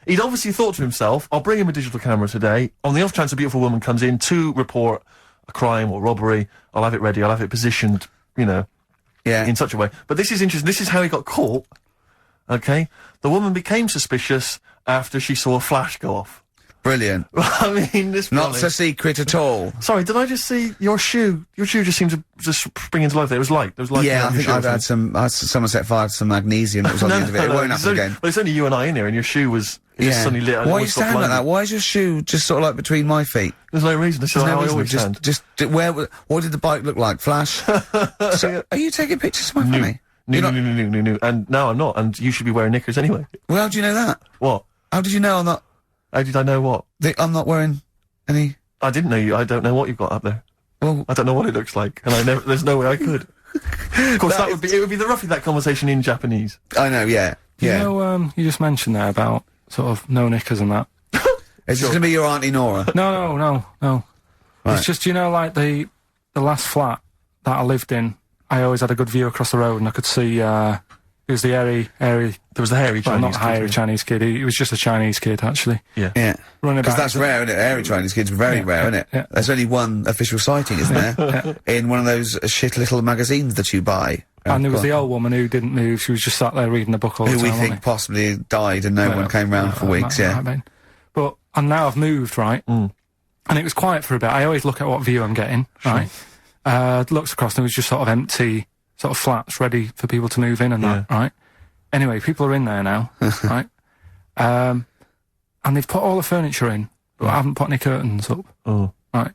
B: He'd obviously thought to himself, I'll bring him a digital camera today. On the off chance a beautiful woman comes in to report a crime or robbery, I'll have it ready, I'll have it positioned, you know,
A: Yeah.
B: in such a way. But this is interesting. This is how he got caught. Okay? The woman became suspicious after she saw a flash go off.
A: Brilliant.
B: I mean, this
A: Not so secret at all.
B: Sorry, did I just see your shoe? Your shoe just seemed to just spring into life there. It was light. There was light.
A: Yeah, I think I've had someone set fire to some magnesium that was on the end of it. It won't happen again.
B: Well, it's only you and I in here, and your shoe was just suddenly lit.
A: Why are you standing like that? Why is your shoe just sort of like between my feet?
B: There's no reason. This is how I always stand.
A: What did the bike look like? Flash? So, are you taking pictures of my funny?
B: No. And no, I'm not. And you should be wearing knickers anyway.
A: Well, how do you know that?
B: What?
A: How did you know I'm not?
B: How did I know what?
A: I'm not wearing any.
B: I didn't know you. I don't know what you've got up there.
A: Well,
B: I don't know what it looks like, and there's no way I could. Of course, it would be roughly that conversation in Japanese.
A: I know, yeah.
C: You know, you just mentioned there about sort of no knickers and that.
A: Is this going to be your Auntie Nora?
C: No.
A: Right.
C: It's just, you know, like the last flat that I lived in, I always had a good view across the road and I could see, it was the hairy...
B: There was the hairy Chinese
C: not hairy Chinese kid, he was just a Chinese kid, actually.
B: Yeah.
C: Running
A: Because
C: back.
A: that's rare, isn't it? Hairy Chinese kids are very rare, isn't it?
C: Yeah.
A: There's only one official sighting, isn't there? In one of those shit little magazines that you buy.
C: And there was the old woman who didn't move, she was just sat there reading a book all the
A: Who
C: time.
A: we think possibly died and no one came round for weeks,
C: But, and now I've moved, right? And it was quiet for a bit. I always look at what view I'm getting, right? Looks across and it was just sort of empty, sort of flats ready for people to move in and that, right? Anyway, people are in there now, right? And they've put all the furniture in, but I haven't put any curtains up.
B: Oh.
C: Right.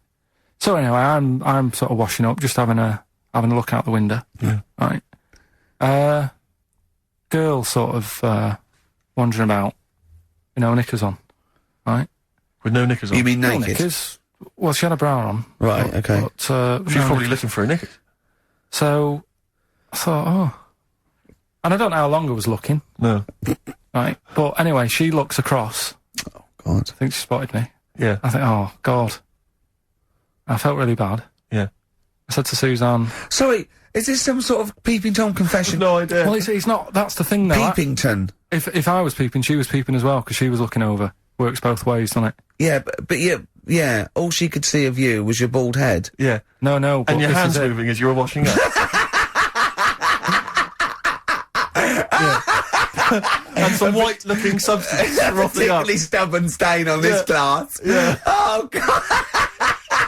C: So anyway, I'm sort of washing up, just having a look out the window.
B: Yeah.
C: Right. Girl sort of wandering about, you know, knickers on. Right.
B: With no knickers on?
A: You mean naked?
C: No knickers. Well, she had a bra on.
A: Right, okay.
C: But,
B: She's probably looking for a knickers.
C: So I thought, and I don't know how long I was looking.
B: No.
C: Right. But anyway, she looks across.
A: Oh, God.
C: I think she spotted me.
B: Yeah.
C: I think, oh, God. I felt really bad.
B: Yeah.
C: I said to Suzanne...
A: Sorry, is this some sort of Peeping Tom confession?
B: No idea.
C: Well, it's not... That's the thing, though.
A: Peepington.
C: If I was peeping, she was peeping as well, because she was looking over. Works both ways, doesn't it?
A: Yeah, but yeah, all she could see of you was your bald head.
B: Yeah.
C: No, but
B: and your
C: this
B: hands
C: is it.
B: moving as you were washing up. And some white-looking substance
A: A
B: frothing up.
A: particularly stubborn stain on this glass.
B: Yeah.
A: Oh, God.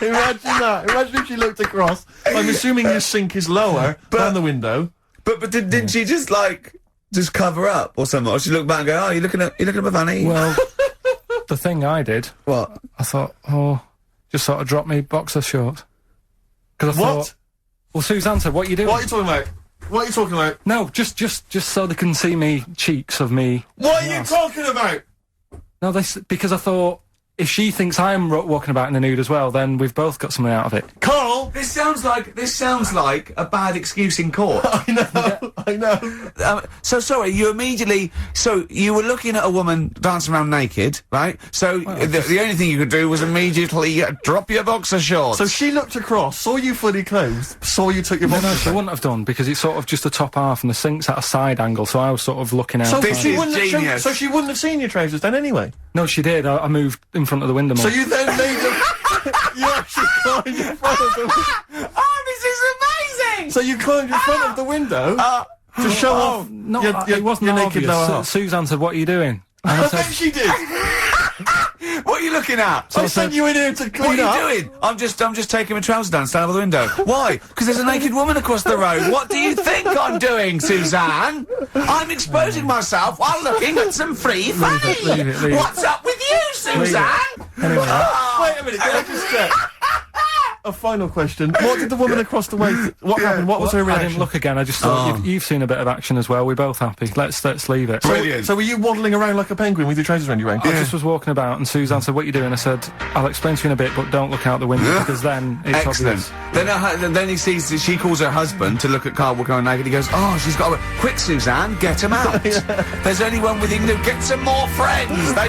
B: Imagine that. Imagine if she looked across. I'm assuming your sink is lower than the window.
A: But didn't she just, like, just cover up or something? Or she looked back and go, oh, you're looking at my fanny?
C: Well, the thing I did...
A: What?
C: I thought, just sort of drop me boxer shorts. Because I thought... Well, Suzanne said, what are you doing?
B: What are you talking about? What are you talking about?
C: No, just so they can see me cheeks of me.
B: What are you talking about?
C: No, because I thought, if she thinks I'm walking about in the nude as well, then we've both got something out of it.
B: Carl!
A: This sounds like a bad excuse in court.
B: I know.
A: So sorry, you were looking at a woman dancing around naked, right? So the only thing you could do was immediately drop your boxer shorts.
B: So she looked across, saw you fully clothed, saw you took your boxer
C: No,
B: shorts.
C: she wouldn't have done, because it's sort of just the top half and the sink's at a side angle, so I was sort of looking out.
B: So
A: This
B: she
A: is
B: wouldn't have
A: genius.
B: so she wouldn't have seen your trousers then anyway.
C: No, she did. I moved in front of the window more.
B: So you then made them... You actually climbed in front of the window.
A: Oh, this is amazing!
B: So you climbed in front of the window to show off
C: No,
B: your
C: it wasn't
B: your naked
C: obvious.
B: lower half.
C: Suzanne said, what are you doing? And I
B: I bet
C: said,
B: she did.
A: What are you looking at?
B: I sent you in here to clean
A: What
B: up.
A: are you doing? I'm just taking my trousers down, stand over the window. Why? Because there's a naked woman across the road. What do you think I'm doing, Suzanne? I'm exposing myself while looking at some free fanny.
C: leave it.
A: What's up with you, Suzanne?
C: Anyway,
B: Wait a minute, can I just check? A final question. What did the woman across the way... What happened? What was her
C: I
B: reaction?
C: didn't look again. I just thought, you've seen a bit of action as well. We're both happy. Let's leave it.
A: Brilliant.
B: So were you waddling around like a penguin with your trousers around your ankle?
C: I just was walking about, and Suzanne said, what are you doing? I said, I'll explain to you in a bit, but don't look out the window, because then it's
A: Excellent.
C: obvious.
A: Then he sees, she calls her husband to look at Carl walking around naked. He goes, oh, she's got a... Quick, Suzanne, get him out. There's only one with him. Get some more friends.